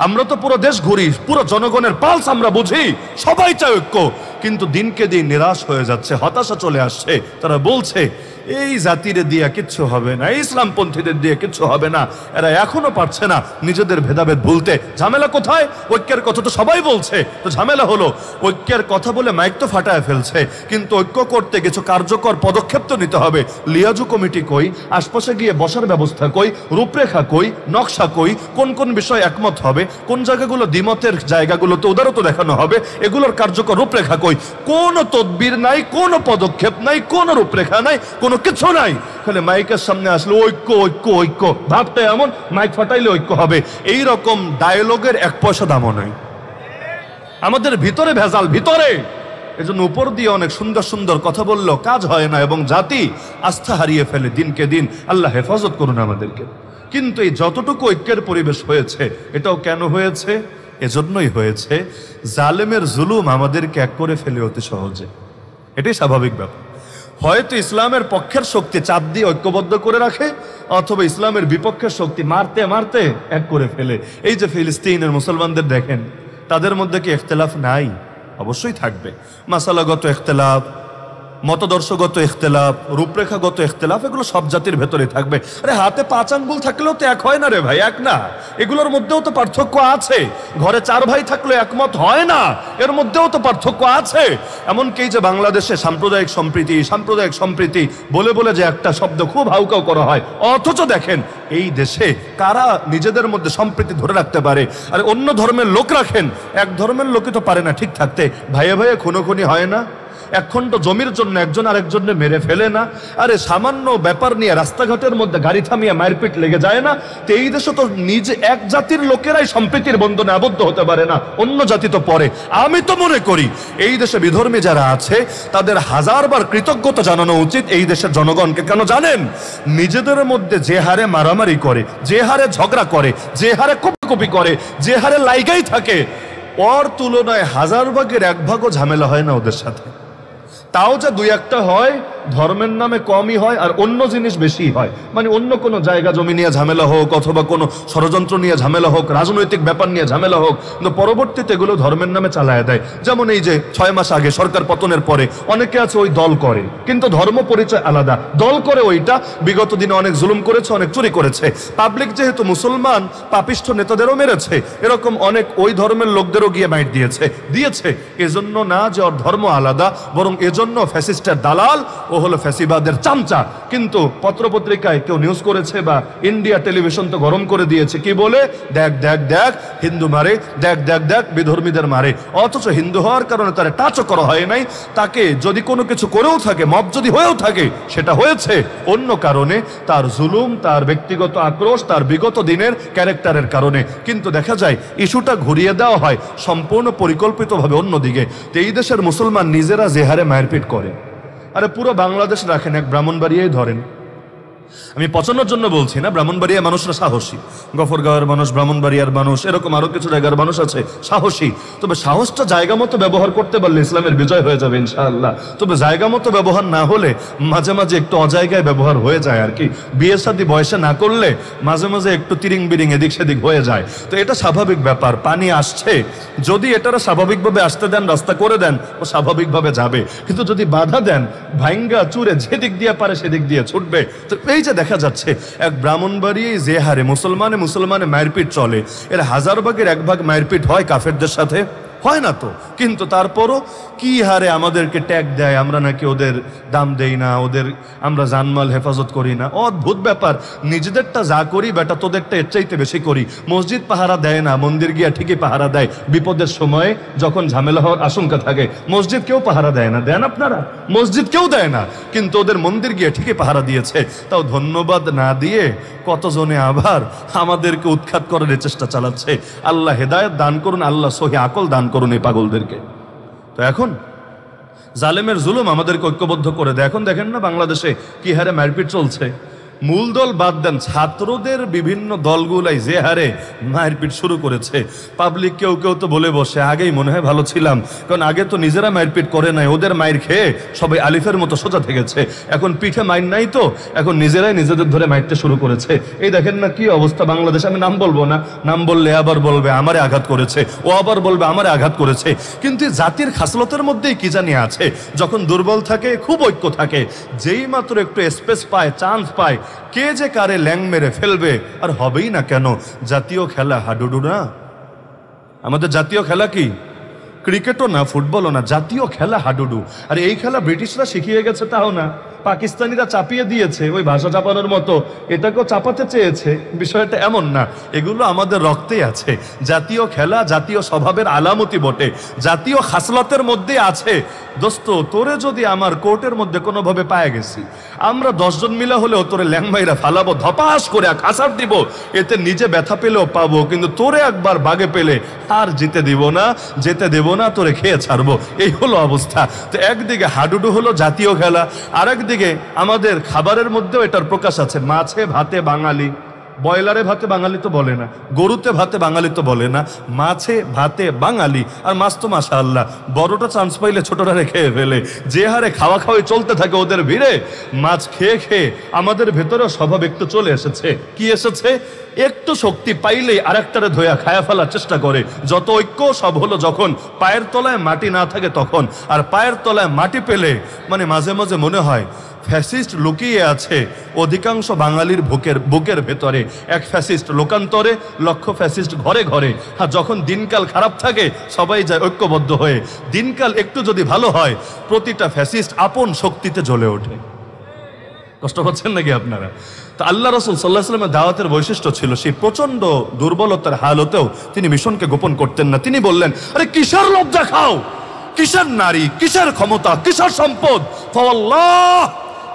আমরা তো পুরো দেশ ঘুরি, পুরো জনগণের পালস আমরা বুঝি, সবাই চায় ঐক্য। কিন্তু দিনকে দিন নিরাশ হয়ে যাচ্ছে, হতাশা চলে আসছে। তারা বলছে এই জাতিরে দিয়া কিচ্ছু হবে না, ইসলামপন্থীদের দিয়ে কিচ্ছু হবে না। এরা এখনো পারছে না নিজেদের ভেদাভেদ ভুলতে। ঝামেলা কোথায়? ঐক্যের কথা তো সবাই বলছে, তো ঝামেলা হলো ঐক্যের কথা বলে মাইক তো ফাটায় ফেলছে, কিন্তু ঐক্য করতে কিছু কার্যকর পদক্ষেপ তো নিতে হবে। লিয়াজু কমিটি কই, আশপাশে গিয়ে বসার ব্যবস্থা কই, রূপরেখা কই, নকশা কই, কোন কোন বিষয় একমত হবে, কোন জায়গাগুলো দ্বিমতের জায়গাগুলোতে উদারতা দেখানো হবে, এগুলোর কার্যকর রূপরেখা কই? কোনো তদবির নাই, কোনো পদক্ষেপ নাই, কোনো রূপরেখা নাই, কোনো কিছু নাই। খালি মাইকের সামনে আসলে ঐক্য ঐক্য ঐক্য, ভাবটা এমন মাইক ফাটাইলে ঐক্য হবে। এই রকম ডায়লগের 1 পয়সা দামও নাই। আমাদের ভিতরে ভেজাল, ভিতরে। এজন্য উপর দিয়ে অনেক সুন্দর সুন্দর কথা বললেও কাজ হয় না, এবং জাতি আস্থা হারিয়ে ফেলে দিনকে দিন। আল্লাহ হেফাজত করুন আমাদেরকে। কিন্তু এই যতটুকু ঐক্যের পরিবেশ হয়েছে, এটাও কেন হয়েছে? এজন্যই হয়েছে জালেমের জুলুম আমাদেরকে এক করে ফেলে অতি সহজে। এটাই স্বাভাবিক ব্যাপার। হয়তো ইসলামের পক্ষের শক্তি চাপ দিয়ে ঐক্যবদ্ধ করে রাখে, অথবা ইসলামের বিপক্ষের শক্তি মারতে মারতে এক করে ফেলে। এই যে ফিলিস্তিনের মুসলমানদের দেখেন, তাদের মধ্যে কি ইখতিলাফ নাই? অবশ্যই থাকবে। মাসালাগত ইখতিলাফ, মতদর্শগত ইখতিলাফ, রূপরেখাগত ইখতিলাফ, এগুলো সব জাতির ভেতরে থাকবে। আরে হাতে 5 আঙ্গুল থাকলেও তো এক হয় না রে ভাই, এক না। এগুলোর মধ্যেও তো পার্থক্য আছে। ঘরে 4 ভাই থাকলে একমত হয় না, এর মধ্যেও তো পার্থক্য আছে। এমনকি যে বাংলাদেশে সাম্প্রদায়িক সম্প্রীতি বলে বলে যে একটা শব্দ খুব হাউকাউ করা হয়, অথচ দেখেন এই দেশে কারা নিজেদের মধ্যে সম্প্রীতি ধরে রাখতে পারে? আর অন্য ধর্মের লোক রাখেন, এক ধর্মের লোকই তো পারে না ঠিক থাকতে। ভাইয়ে ভাইয়ে খুনোখুনি হয় না? এক খণ্ড জমির জন্য একজন আরেকজনকে মেরে ফেলে না? আরে সামান্য ব্যাপার নিয়ে রাস্তাঘাটের মধ্যে গাড়ি থামিয়ে মারপিট লেগে যায় না? তো এই দেশে তো নিজে এক জাতির লোকেরাই সম্প্রীতির বন্ধনে আবদ্ধ হতে পারে না, অন্য জাতি তো পরে। আমি তো মনে করি এই দেশে বিধর্মী যারা আছে তাদের 1000বার কৃতজ্ঞতা জানানো উচিত এই দেশের জনগণকে। কেন জানেন? নিজেদের মধ্যে যে হারে মারামারি করে, যে হারে ঝগড়া করে, যে হারে কপি করে, যে হারে লাইগাই থাকে, ওর তুলনায় 1000 ভাগের 1 ভাগও ঝামেলা হয় না ওদের সাথে। তাও যে 2-1টা হয়, ধর্মের নামে কমই হয়, আর অন্য জিনিস বেশি হয়। মানে অন্য কোনো জায়গা জমি নিয়ে ঝামেলা হোক, অথবা কোনো ষড়যন্ত্র নিয়ে ঝামেলা হোক, রাজনৈতিক ব্যাপার নিয়ে ঝামেলা হোক, কিন্তু পরবর্তীতে এগুলো ধর্মের নামে চালায় দেয়। যেমন এই যে 6 মাস আগে সরকার পতনের পরে অনেকে আছে ওই দল করে, কিন্তু ধর্ম পরিচয় আলাদা। দল করে ওইটা বিগত দিনে অনেক জুলুম করেছে, অনেক চুরি করেছে। পাবলিক যেহেতু মুসলমান, পাপিষ্ঠ নেতাদেরও মেরেছে, এরকম অনেক ওই ধর্মের লোকদেরও গিয়ে মাইট দিয়েছে। এজন্য না যে ওর ধর্ম আলাদা, বরং এজন্য ফ্যাসিস্টের দালাল, ও হলো ফ্যাসিবাদের চামচা। কিন্তু পত্রপত্রিকায় কেউ নিউজ করেছে, বা ইন্ডিয়া টেলিভিশন তো গরম করে দিয়েছে, কি বলে? দেখ দেখ দেখ হিন্দু মারে, দেখ দেখ দেখ বিধর্মীদের মারে। অথচ হিন্দু হওয়ার কারণে তার টাচও করা হয় নাই। তাকে যদি কোনো কিছু করেও থাকে, মব যদি হয়েও থাকে, সেটা হয়েছে অন্য কারণে, তার জুলুম, তার ব্যক্তিগত আক্রোশ, তার বিগত দিনের ক্যারেক্টারের কারণে। কিন্তু দেখা যায় ইস্যুটা ঘুরিয়ে দেওয়া হয় সম্পূর্ণ পরিকল্পিতভাবে অন্যদিকে। তো এই দেশের মুসলমান নিজেরা যে হারে মারপিট করে, আরে পুরো বাংলাদেশ রাখেন, এক ব্রাহ্মণবাড়িয়াই ধরেন। আমি পচানোর জন্য বলছি না, ব্রাহ্মণবাড়িয়ার মানুষরা সাহসী, গফরগাঁওয়ের মানুষ, ব্রাহ্মণবাড়িয়ার মানুষ, এরকম আরো কিছু জায়গার মানুষ আছে সাহসী। তবে সাহসটা জায়গা মতো ব্যবহার করতে পারলে ইসলামের বিজয় হয়ে যাবে ইনশাআল্লাহ। তবে জায়গা মতো ব্যবহার না হলে মাঝে মাঝে একটু অজায়গায় ব্যবহার হয়ে যায় আর কি। বিয়ে শাদী বয়সে না করলে মাঝে মাঝে একটু তিরিং বিরিং এদিক সেদিক হয়ে যায়। তো এটা স্বাভাবিক ব্যাপার। পানি আসছে, যদি এটারা স্বাভাবিকভাবে আসতে দেন, রাস্তা করে দেন, ও স্বাভাবিকভাবে যাবে। কিন্তু যদি বাধা দেন, ভাঙ্গা চুরে যেদিক দিয়ে পারে সেদিক দিয়ে ছুটবে। তো এই যে দেখা যাচ্ছে এক ব্রাহ্মণবাড়িয়ায় যে হারে মুসলমানে মারপিট চলে, এর 1000 ভাগের 1 ভাগ মারপিট হয় কাফেরদের সাথে? হয় না তো। কিন্তু তারপরও কি হারে আমাদেরকে ট্যাগ দেয়, আমরা নাকি ওদের দাম দেই না, ওদের আমরা জানমাল হেফাজত করি না। অদ্ভুত ব্যাপার। নিজেদেরটা যা করি বেটা, তোদেরটা এর চাইতে বেশি করি। মসজিদ পাহারা দেয় না, মন্দির গিয়া ঠিকই পাহারা দেয় বিপদের সময়ে, যখন ঝামেলা হওয়ার আশঙ্কা থাকে। মসজিদ কেউ পাহারা দেয় না, দেন আপনারা? মসজিদ কেউ দেয় না, কিন্তু ওদের মন্দির গিয়ে ঠিকই পাহারা দিয়েছে। তাও ধন্যবাদ না দিয়ে কতজনে আবার আমাদেরকে উৎখাত করার চেষ্টা চালাচ্ছে। আল্লাহ হেদায়েত দান করুন, আল্লাহ সহি আকল দান করুন এই পাগলদেরকে। তো এখন জালেমের জুলুম আমাদেরকে ঐক্যবদ্ধ করে দেয়। এখন দেখেন না বাংলাদেশে কি হারে মারপিট চলছে। মূল দল বাদ দেন, ছাত্রদের বিভিন্ন দলগুলাই যে হারে মারপিট শুরু করেছে। পাবলিক কেউ কেউ তো বলে বসে, আগেই মনে হয় ভালো ছিলাম, কারণ আগে তো নিজেরা মারপিট করে নাই, ওদের মাইর খেয়ে সবাই আলিফের মতো সোজা থেকেছে। এখন পিঠে মাইর নাই তো, এখন নিজেরাই নিজেদের ধরে মারতে শুরু করেছে। এই দেখেন না কি অবস্থা বাংলাদেশ। আমি নাম বলবো না, নাম বললে আবার বলবে আমারে আঘাত করেছে, ও আবার বলবে আমারে আঘাত করেছে। কিন্তু জাতির খাসলতের মধ্যেই কি জানি আছে, যখন দুর্বল থাকে খুব ঐক্য থাকে, যেই মাত্র একটু স্পেস পায়, চান্স পায়, কে যে কারে ল্যাং মেরে ফেলবে। আর হবেই না কেন? জাতীয় খেলা হাডুডু না? আমাদের জাতীয় খেলা কি? ক্রিকেটও না, ফুটবলও না, জাতীয় খেলা হাডুডু। আর এই খেলা ব্রিটিশরা শিখিয়ে গেছে তাও না, পাকিস্তানিরা চাপিয়ে দিয়েছে ওই ভাষা চাপানোর মতো, এটাকেও চাপাতে চেয়েছে। বিষয়টা এমন না, এগুলো আমাদের রক্তেই আছে। জাতীয় খেলা জাতীয় স্বভাবের আলামতি বটে, জাতীয় খাসলতের মধ্যে আছে। দোস্ত, তোরে যদি আমার কোর্টের মধ্যে কোনোভাবে পায়ে গেছি, আমরা 10 জন মিলা হলেও তোরে ল্যাংমাইরা ফালাবো, ধপাস করে খাসার দিব, এতে নিজে ব্যথা পেলেও পাবো, কিন্তু তোরে একবার বাগে পেলে আর যেতে দিব না, যেতে দেব না, তোরে খেয়ে ছাড়বো। এই হলো অবস্থা। তো একদিকে হাডুডু হলো জাতীয় খেলা, আর একদিকে আমাদের খাবারের মধ্যেও এটার প্রকাশ আছে। মাছে ভাতে বাঙালি, ব্রয়লারে ভাতে বাঙালি তো বলে না, গরুতে ভাতে বাঙালি তো বলে না, মাছে ভাতে বাঙালি। আর মাছ তো মাশাআল্লাহ বড়টা চান্স পাইলে ছোটটা রেখে ফেলে। যে হারে খাওয়া খাওয়াই চলতে থাকে ওদের ভিড়ে, মাছ খেয়ে খেয়ে আমাদের ভেতরে স্বভাব একটু চলে এসেছে। কি এসেছে? একটু শক্তি পাইলেই আরেকটারে ধোয়া খায়া ফেলার চেষ্টা করে। যত ঐক্য সব হলো যখন পায়ের তলায় মাটি না থাকে তখন। আর পায়ের তলায় মাটি পেলে মানে মাঝে মাঝে মনে হয় ফ্যাসিস্ট লুকিয়ে আছে অধিকাংশ বাঙালির বুকের ভেতরে। এক ফ্যাসিস্ট লোকান্তরে, লক্ষ ফ্যাসিস্ট ঘরে ঘরে। আর যখন দিনকাল খারাপ থাকে সবাই যায় ঐক্যবদ্ধ হয়ে। দিনকাল একটু যদি ভালো হয় প্রতিটা ফ্যাসিস্ট আপন শক্তিতে জ্বলে ওঠে। কষ্ট পাচ্ছেন নাকি আপনারা? তো আল্লাহ রাসূল সাল্লাল্লাহু আলাইহি ওয়াসাল্লামের দাওয়াতের বৈশিষ্ট্য ছিল সেই প্রচন্ড দুর্বলতার হালতেও তিনি মিশনকে গোপন করতেন না। তিনি বললেন, আরে কিসের লোভ দেখাও, কিসের নারী, কিসের ক্ষমতা, কিসের সম্পদ? ফাওয়াল্লাহ,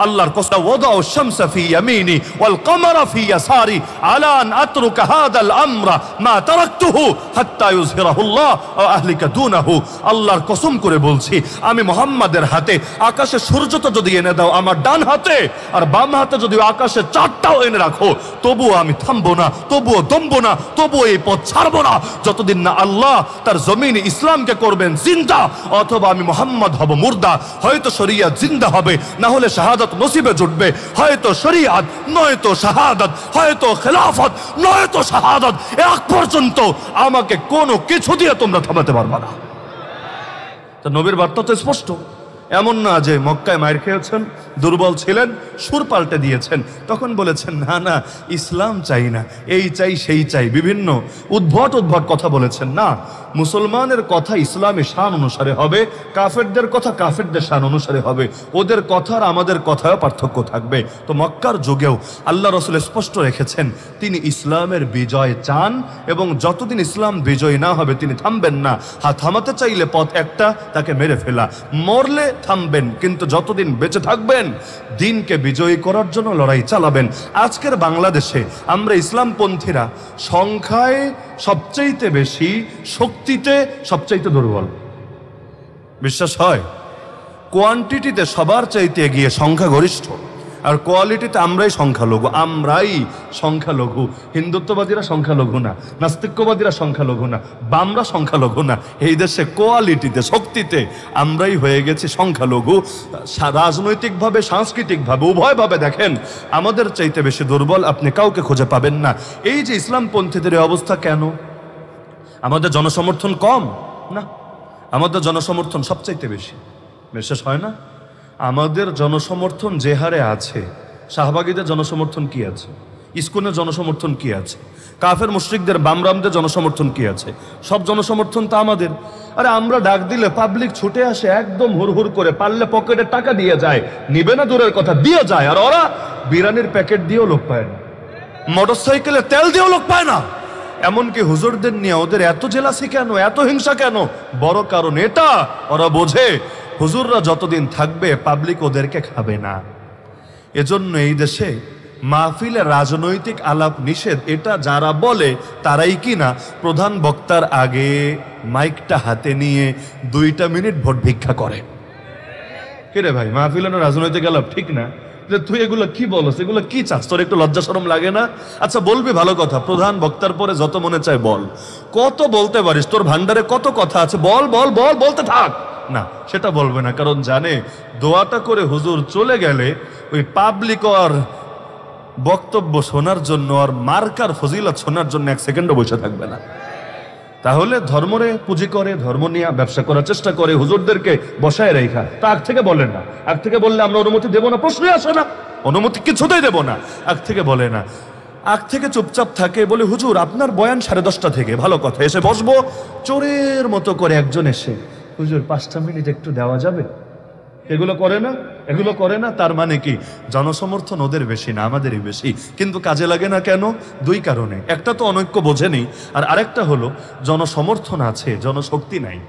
আল্লাহর কসম, ওয়াদাউ শামসা ফি ইয়ামিনি ওয়াল কমারা ফি ইয়াসারি আলা আন আতরুকা হাদাল আমরা মা তারাকতুহু হাত্তা ইউযহিরাহুল্লাহ ওয়া আহলিকা দুনাহু। আল্লাহর কসম করে বলছি, আমি মুহাম্মাদের হাতে আকাশে সূর্যটা যদি এনে দাও আমার ডান হাতে, আর বাম হাতে যদি আকাশে চাঁদটাও এনে রাখো, তবুও আমি থামবো না, তবুও দমবো না, তবুও এই পথ ছাড়বো না যতদিন না আল্লাহ তার জমিনে ইসলামকে করবেন জিন্দা, অথবা আমি মুহাম্মদ হব মুর্দা। হয়তো শরিয়ত জিন্দা হবে, না হলে শাহাদাত নসিবে জুটবে। হয়তো শরিয়ত নয়তো শাহাদাত, হয়তো খেলাফত নয়তো শাহাদাত। এক পর্যন্ত আমাকে কোনো কিছু দিয়ে তোমরা থামাতে পারবে না। তো নবীর বার্তা তো স্পষ্ট। এমন না যে মক্কায় মায়ের খেয়েছেন, দুর্বল ছিলেন, সুর পাল্টে দিয়েছেন, তখন বলেছেন না না ইসলাম চাই না, এই চাই সেই চাই, বিভিন্ন উদ্ভট কথা বলেছেন। না, মুসলমানের কথা ইসলামের শান অনুসারে হবে, কাফেরদের কথা কাফেরদের শান অনুসারে হবে। ওদের কথা আর আমাদের কথায়ও পার্থক্য থাকবে। তো মক্কার যুগেও আল্লাহ রাসূল স্পষ্ট রেখেছেন তিনি ইসলামের বিজয় চান, এবং যতদিন ইসলাম বিজয় না হবে তিনি থামবেন না। থামাতে চাইলে পথ একটা, তাকে মেরে ফেলা। মরলে থামবেন, কিন্তু যতদিন বেঁচে থাকবেন দিনকে বিজয়ী করার জন্য লড়াই চালাবেন। আজকের বাংলাদেশে আমরা ইসলামপন্থীরা সংখ্যায় সবচাইতে বেশি, শক্তিতে সবচাইতে দুর্বল। বিশ্বাস হয়? কোয়ান্টিটিতে সবার চাইতে এগিয়ে সংখ্যাগরিষ্ঠ, আর কোয়ালিটিতে আমরাই সংখ্যালঘু। আমরাই সংখ্যালঘু। হিন্দুত্ববাদীরা সংখ্যালঘু না, নাস্তিক্যবাদীরা সংখ্যালঘু না, বামরা সংখ্যালঘু না। এই দেশে কোয়ালিটিতে, শক্তিতে আমরাই হয়ে গেছি সংখ্যালঘু। রাজনৈতিকভাবে, সাংস্কৃতিকভাবে, উভয়ভাবে দেখেন আমাদের চাইতে বেশি দুর্বল আপনি কাউকে খুঁজে পাবেন না। এই যে ইসলামপন্থীদের অবস্থা কেন? আমাদের জনসমর্থন কম না, আমাদের জনসমর্থন সবচাইতে বেশি। বিশ্বাস হয় না? আমাদের জনসমর্থন যে হারে আছে, শাহবাগীদের জনসমর্থন কি আছে, ইসকনের জনসমর্থন কি আছে, কাফের মুশরিকদের, বামরামদের জনসমর্থন কি আছে? সব জনসমর্থন তো আমাদের। আরে আমরা ডাক দিলে পাবলিক ছুটে আসে একদম হুড়হুড় করে, পারলে পকেটে টাকা দিয়ে যায়, নিবে না দূরের কথা, দিয়ে যায়। আর ওরা বিরিয়ানির প্যাকেট দিয়েও লোক পায় না, মোটরসাইকেলে তেল দিয়েও লোক পায় না। এমনকি হুজুরদের নিয়ে ওদের এত জেলাসি কেন, এত হিংসা কেন? বড় কারণ এটা, ওরা বোঝে হুজুররা যতদিন থাকবে পাবলিক ওদেরকে খাবে না। এজন্য এই দেশে মাহফিলে রাজনৈতিক আলাপ নিষেধ, এটা যারা বলে তারাই কিনা প্রধান বক্তার আগে মাইকটা হাতে নিয়ে 2 মিনিট ভোট ভিক্ষা করে। কিরে ভাই, মাহফিলে না রাজনৈতিক আলাপ, ঠিক না? যে তুই এগুলো কি বলস, এগুলো কি চাস, তোর একটু লজ্জা শরম লাগে না? আচ্ছা বলবি, ভালো কথা, প্রধান বক্তার পরে যত মনে চায় বল, কত বলতে পারিস, তোর ভান্ডারে কত কথা আছে, বল বল বল, বলতে থাক। না, সেটা বলবে না, কারণ জানে দোয়াটা করে হুজুর চলে গেলে ওই পাবলিক আর বক্তব্য শোনার জন্য আর মার্কার ফজিলত শোনার জন্য 1 সেকেন্ডও বসে থাকবে না। তাহলে ধর্মরে পুঁজি করে, ধর্ম নিয়ে ব্যবসা করার চেষ্টা করে, হুজুরদেরকে বসায় রেখা। তা আগ থেকে বলেন না, আগ থেকে বললে আমরা অনুমতি দেবো না, প্রশ্নই আসে না, অনুমতি কিছুতেই দেবো না। আগ থেকে বলে না, আগ থেকে চুপচাপ থাকে, বলে হুজুর আপনার বয়ান 10:30 থেকে, ভালো কথা, এসে বসবো। চোরের মতো করে একজন এসে, হুজুর 5টা মিনিট একটু দেওয়া যাবে? এগুলো করে না, এগুলো করে না। তার মানে কি জনসমর্থন ওদের বেশি না, আমাদেরই বেশি। কিন্তু কাজে লাগে না কেন? 2 কারণে। একটা তো অনৈক্য বোঝেনি, আর আরেকটা হলো জনসমর্থন আছে, জনশক্তি নাই।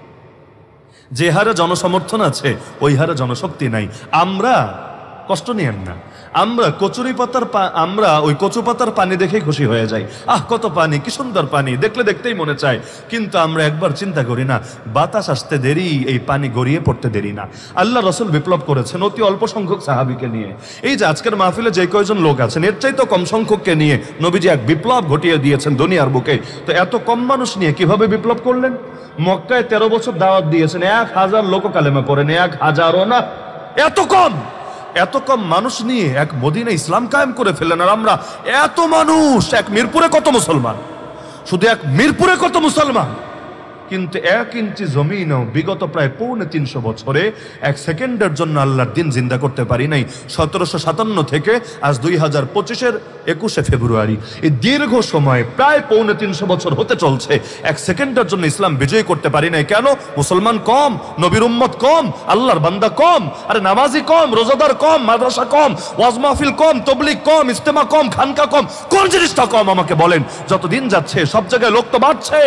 যে হারে জনসমর্থন আছে ওই হারে জনশক্তি নাই। আমরা, কষ্ট নিয়েন না, আমরা আমরা ওই কচু পাতার পানি দেখেই খুশি হয়ে যাই, আহ কত পানি, কি সুন্দর পানি, দেখলে দেখতেই মনে চায়। কিন্তু আমরা একবার চিন্তা করি না, বাতাস আসতে দেরি, এই পানি গড়িয়ে পড়তে দেরি না। আল্লাহ রসুল বিপ্লব করেছেন অতি অল্প সংখ্যক সাহাবীকে নিয়ে। এই যে আজকের মাহফিলে যে কয়জন লোক আছেন, এর চাইতে কম সংখ্যককে নিয়ে নবীজি এক বিপ্লব ঘটিয়ে দিয়েছেন দুনিয়ার বুকে। তো এত কম মানুষ নিয়ে কিভাবে বিপ্লব করলেন? মক্কায় 13 বছর দাওয়াত দিয়েছেন, 1000 লোক কালেমা পড়েন, 1000ও না, এত কম মানুষ নিয়ে এক মদিনা ইসলাম কায়েম করে ফেললেন। আর আমরা এত মানুষ, এক মিরপুরে কত মুসলমান, শুধু এক মিরপুরে কত মুসলমান, কিন্তু 1 ইঞ্চি জমিনও বিগত প্রায় 350 বছরে 1 সেকেন্ডের জন্য আল্লাহর দিন জিন্দা করতে পারি নাই। 1757 থেকে আজ 2025-এর 21শে ফেব্রুয়ারি, এই দীর্ঘ সময় প্রায় 350 বছর হতে চলছে, 1 সেকেন্ডের জন্য ইসলাম বিজয় করতে পারি নাই। কেন? মুসলমান কম, নবীর উম্মত কম, আল্লাহর বান্দা কম, আরে নামাজি কম, রোজাদার কম, মাদ্রাসা কম, ওয়াজ মাহফিল কম, তবলিগ কম, ইজতেমা কম, খানকা কম। কোন জিনিসটা কম আমাকে বলেন? যত দিন যাচ্ছে সব জায়গায় লোক তো বাড়ছে,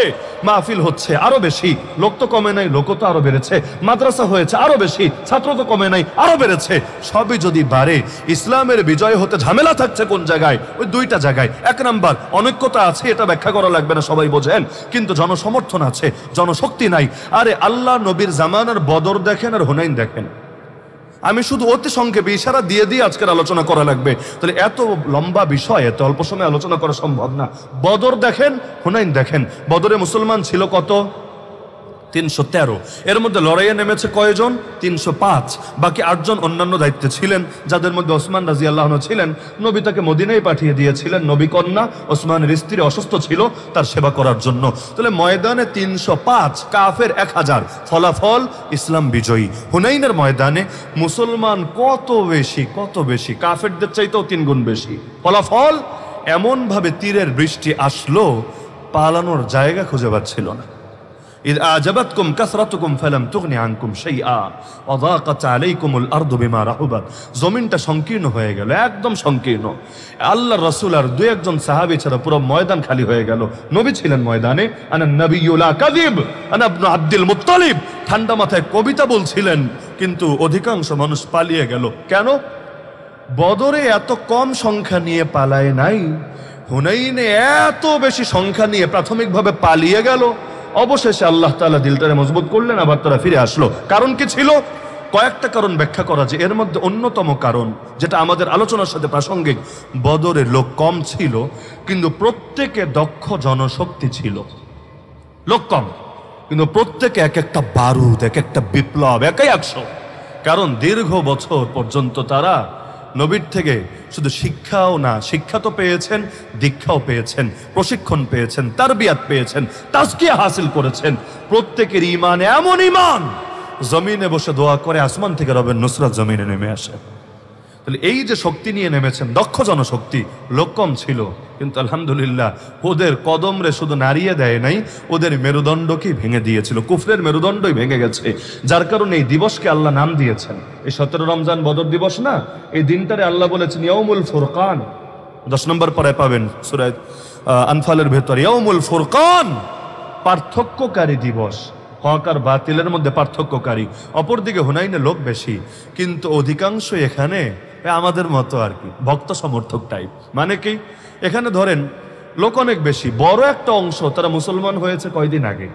মাহফিল হচ্ছে আরো বেশি, লোক তো কমে নাই, লোক তো আরো বেড়েছে, মাদ্রাসা হয়েছে আরো বেশি, ছাত্র তো কমে নাই, আরো বেড়েছে। সবই যদি বাড়ে, ইসলামের বিজয় হতে ঝামেলা থাকছে কোন জায়গায়? ওই 2টা জায়গায়। 1 নাম্বার, অনৈক্যতা আছে, এটা ব্যাখ্যা করা লাগবে না, সবাই বোঝেন। কিন্তু জনসমর্থন আছে, জনশক্তি নাই। আরে আল্লাহ নবীর জামানার বদর দেখেন আর হুনাইন দেখেন। আমি শুধু অতি সংক্ষেপে ইশারা দিয়ে দিয়ে আজকের আলোচনা করা লাগবে, তাহলে এত লম্বা বিষয় এত অল্প সময় আলোচনা করা সম্ভব না। বদর দেখেন, হুনাইন দেখেন। বদরে মুসলমান ছিল কত? 313। এর মধ্যে লড়াইয়ে নেমেছে কয়জন? 305। বাকি 8 জন অন্যান্য দায়িত্বে ছিলেন, যাদের মধ্যে ওসমান রাদিয়াল্লাহু আনহু ছিলেন। নবী তাকে মদিনায় পাঠিয়ে দিয়েছিলেন, নবী কন্যা ওসমানের স্ত্রী অসুস্থ ছিল, তার সেবা করার জন্য। তাহলে ময়দানে 305, কাফের 1000, ফলাফল ইসলাম বিজয়ী। হুনাইনের ময়দানে মুসলমান কত বেশি, কাফেরদের চাইতেও 3 গুণ বেশি। ফলাফল এমন ভাবে তীরের বৃষ্টি আসলো, পালানোর জায়গা খুঁজে পাচ্ছিল না। إذ أعجبتكم كثرتكم فلم تغن عنكم شيئا وضاقت عليكم الأرض بما رحبت। জমিনটা সংকীর্ণ হয়ে গেল, একদম সংকীর্ণ। আল্লাহর রাসূল আর 2-1 জন সাহাবী ছাড়া পুরো ময়দান খালি হয়ে গেল। নবী ছিলেন ময়দানে, আনা নবিয়্যু লা কাযিব আনা ইবনু আব্দুল মুত্তালিব, ঠান্ডা মাথায় কবিতা বলছিলেন, কিন্তু অধিকাংশ মানুষ পালিয়ে গেল। কেন? বদরে এত কম সংখ্যা নিয়ে পালায় নাই, হুনাইনে এত বেশি সংখ্যা নিয়ে প্রাথমিকভাবে পালিয়ে গেল। অবশেষে আল্লাহ তাআলা দিলটারে মজবুত করলেন, আবার তারা ফিরে আসলো। কারণ কি ছিল? কয়েকটা কারণ ব্যাখ্যা করা যায়। এর মধ্যে অন্যতম কারণ, যেটা আমাদের আলোচনার সাথে প্রাসঙ্গিক, বদরে লোক কম ছিল, কিন্তু প্রত্যেকে দক্ষ জনশক্তি ছিল। লোক কম, কিন্তু প্রত্যেকে এক একটা বারুদ, এক একটা বিপ্লব, একাই 100। কারণ দীর্ঘ বছর পর্যন্ত তারা নবীর থেকে শুধু শিক্ষাও না, শিক্ষা তো পেয়েছেন, দীক্ষাও পেয়েছেন, প্রশিক্ষণ পেয়েছেন, তারবিয়াত পেয়েছেন, তাজকিয়া হাসিল করেছেন। প্রত্যেকের ঈমান এমন ঈমান, জমিনে বসে দোয়া করে আসমান থেকে রবের নুসরাত জমিনে নেমে আসে। তাহলে এই যে শক্তি নিয়ে নেমেছেন, দক্ষ জনশক্তি, লোক কম ছিল, কিন্তু আলহামদুলিল্লাহ ওদের কদমরে শুধু নাড়িয়ে দেয় নাই, ওদের মেরুদণ্ডকেই ভেঙে দিয়েছিল। কুফরের মেরুদণ্ডই ভেঙে গেছে, যার কারণে এই দিবসকে আল্লাহ নাম দিয়েছেন। এই 17 রমজান বদর দিবস না, এই দিনটারে আল্লাহ বলেছেন ইয়াউমুল ফুরকান। 10 নম্বর পরে পাবেন সূরা আনফালের ভেতর, ইয়াউমুল ফুরকান, পার্থক্যকারী দিবস। হক আর বাতিলের মধ্যে পার্থক্যকারী। অপরদিকে হুনাইনে লোক বেশি, কিন্তু অধিকাংশ এখানে আমাদের মতো আর কি, ভক্ত সমর্থক টাইপ। মানে কি? এখানে ধরেন লোক অনেক বেশি, বড় একটা অংশ তারা মুসলমান হয়েছে কয়দিন আগে,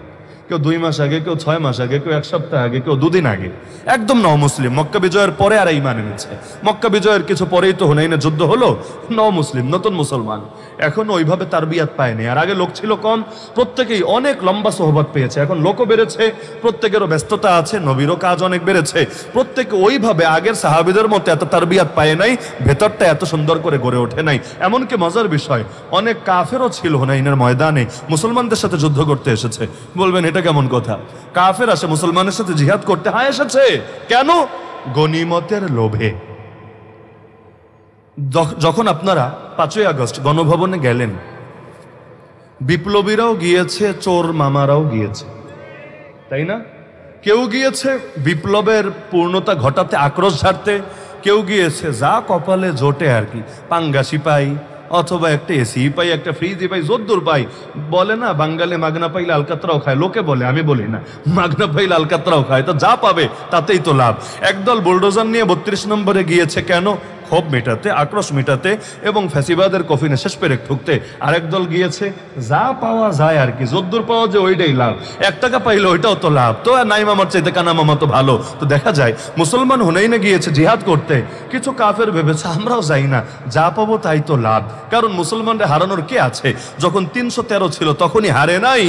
কেউ 2 মাস আগে, কেউ 6 মাস আগে, কেউ 1 সপ্তাহ আগে, কেউ 2 দিন আগে, একদম নও মুসলিম। মক্কা বিজয়ের পরে আর ঈমান এনেছে। মক্কা বিজয়ের কিছু পরেই তো হুনাইনের যুদ্ধ হলো, নও মুসলিম, নতুন মুসলমান, এখন ওইভাবে তারবিয়াত পায়নি। আর আগে লোক ছিল কম, প্রত্যেকেই অনেক লম্বা সোহবত পেয়েছে। এখন লোকও বেড়েছে, প্রত্যেকেরও ব্যস্ততা আছে, নবীরও কাজ অনেক বেড়েছে। প্রত্যেকে ওইভাবে আগের সাহাবীদের মতো এত তারবিয়াত পায় নাই, ভেতরটা এত সুন্দর করে গড়ে ওঠে নাই। এমনকি মজার বিষয়, অনেক কাফেরও ছিল হুনাইনের ময়দানে, মুসলমানদের সাথে যুদ্ধ করতে এসেছে। বলবেন এটা কেমন কথা? কাফের আসে মুসলমানের সাথে জিহাদ করতে? হ্যাঁ এসেছে। কেন? গনিমতের লোভে। যখন আপনারা 5ই আগস্ট গণভবনে গেলেন, বিপ্লবীরাও গিয়েছে, চোর মামারাও গিয়েছে, তাই না? কেউ গিয়েছে বিপ্লবের পূর্ণতা ঘটাতে, আক্রোশ ঝাড়তে, কেউ গিয়েছে যা কপালে জোটে আর কি, পাঙ্গাসি পাই, অথবা একটা এসি পাই, একটা ফ্রিজই পাই, যদ্দূর পাই। বলে না বাঙালি মাগনা পাইলে আলকাতরাও খায়, লোকে বলে, আমি বলি না, মাগনা পাইলে আলকাতরাও খায়। তো যা পাবে তাতেই তো লাভ। একদল বুলডোজার নিয়ে 32 নম্বরে গিয়েছে। কেন? ক্ষোভ মেটাতে, আক্রোশ মেটাতে এবং ফ্যাসিবাদের কফিনে শেষ পেরেক ঠুকতে। আরেক দল গিয়েছে যা পাওয়া যায় আর কি, যদ্দূর পাওয়া যায় ওইটাই লাভ, 1 টাকা পাইলে ওইটাও তো লাভ, তো নাই মামার চাইতে কানা মামা তো ভালো। তো দেখা যায় মুসলমান হুনাইনে গিয়েছে জিহাদ করতে, কিছু কাফের ভেবেছে আমরাও যাই না, যা পাবো তাই তো লাভ। কারণ মুসলমানরা হারানোর কে আছে? যখন 313 ছিল তখনই হারে নাই,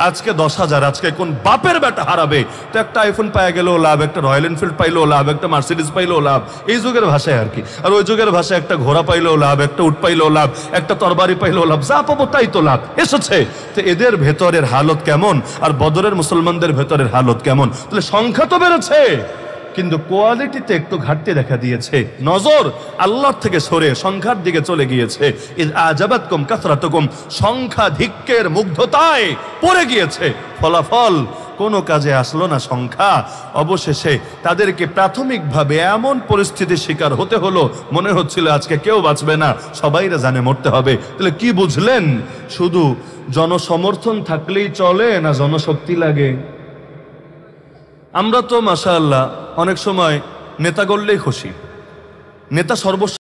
আজকে 10,000, আজকে কোন বাপের বেটা হারাবে? তো একটা আইফোন পাওয়া গেলেও লাভ, একটা রয়্যাল এনফিল্ড পাইলেও লাভ, একটা মার্সিডিজ পাইলেও লাভ, এই যুগের ভাষায় আর কি। আর ওই যুগের ভাষায় একটা ঘোড়া পাইলেও লাভ, একটা উট পাইলেও লাভ, একটা তরবারি পাইলেও লাভ, যা পাবো তাই তো লাভ এসেছে। তো এদের ভেতরের হালত কেমন আর বদরের মুসলমানদের ভেতরের হালত কেমন? তাহলে সংখ্যা তো বেড়েছে কিন্তু কোয়ালিটিতে একটু ঘাটতি দেখা দিয়েছে, নজর আল্লাহর থেকে সরে সংখ্যার দিকে চলে গিয়েছে। ইয আজাবাতকুম কাসরাতুকুম, সংখ্যাধিক্যের মুগ্ধতায় পড়ে গিয়েছে, ফলাফল কোনো কাজে আসলো না সংখ্যা। অবশেষে তাদেরকে প্রাথমিকভাবে এমন পরিস্থিতির শিকার হতে হলো, মনে হচ্ছিল আজকে কেউ বাঁচবে না, সবাইরা জানে মরতে হবে। তাহলে কি বুঝলেন? শুধু জনসমর্থন থাকলেই চলে না জনশক্তি লাগে? আমরা তো মাশাআল্লাহ অনেক সময় নেতা গড়লেই খুশি, নেতা সর্বস্ব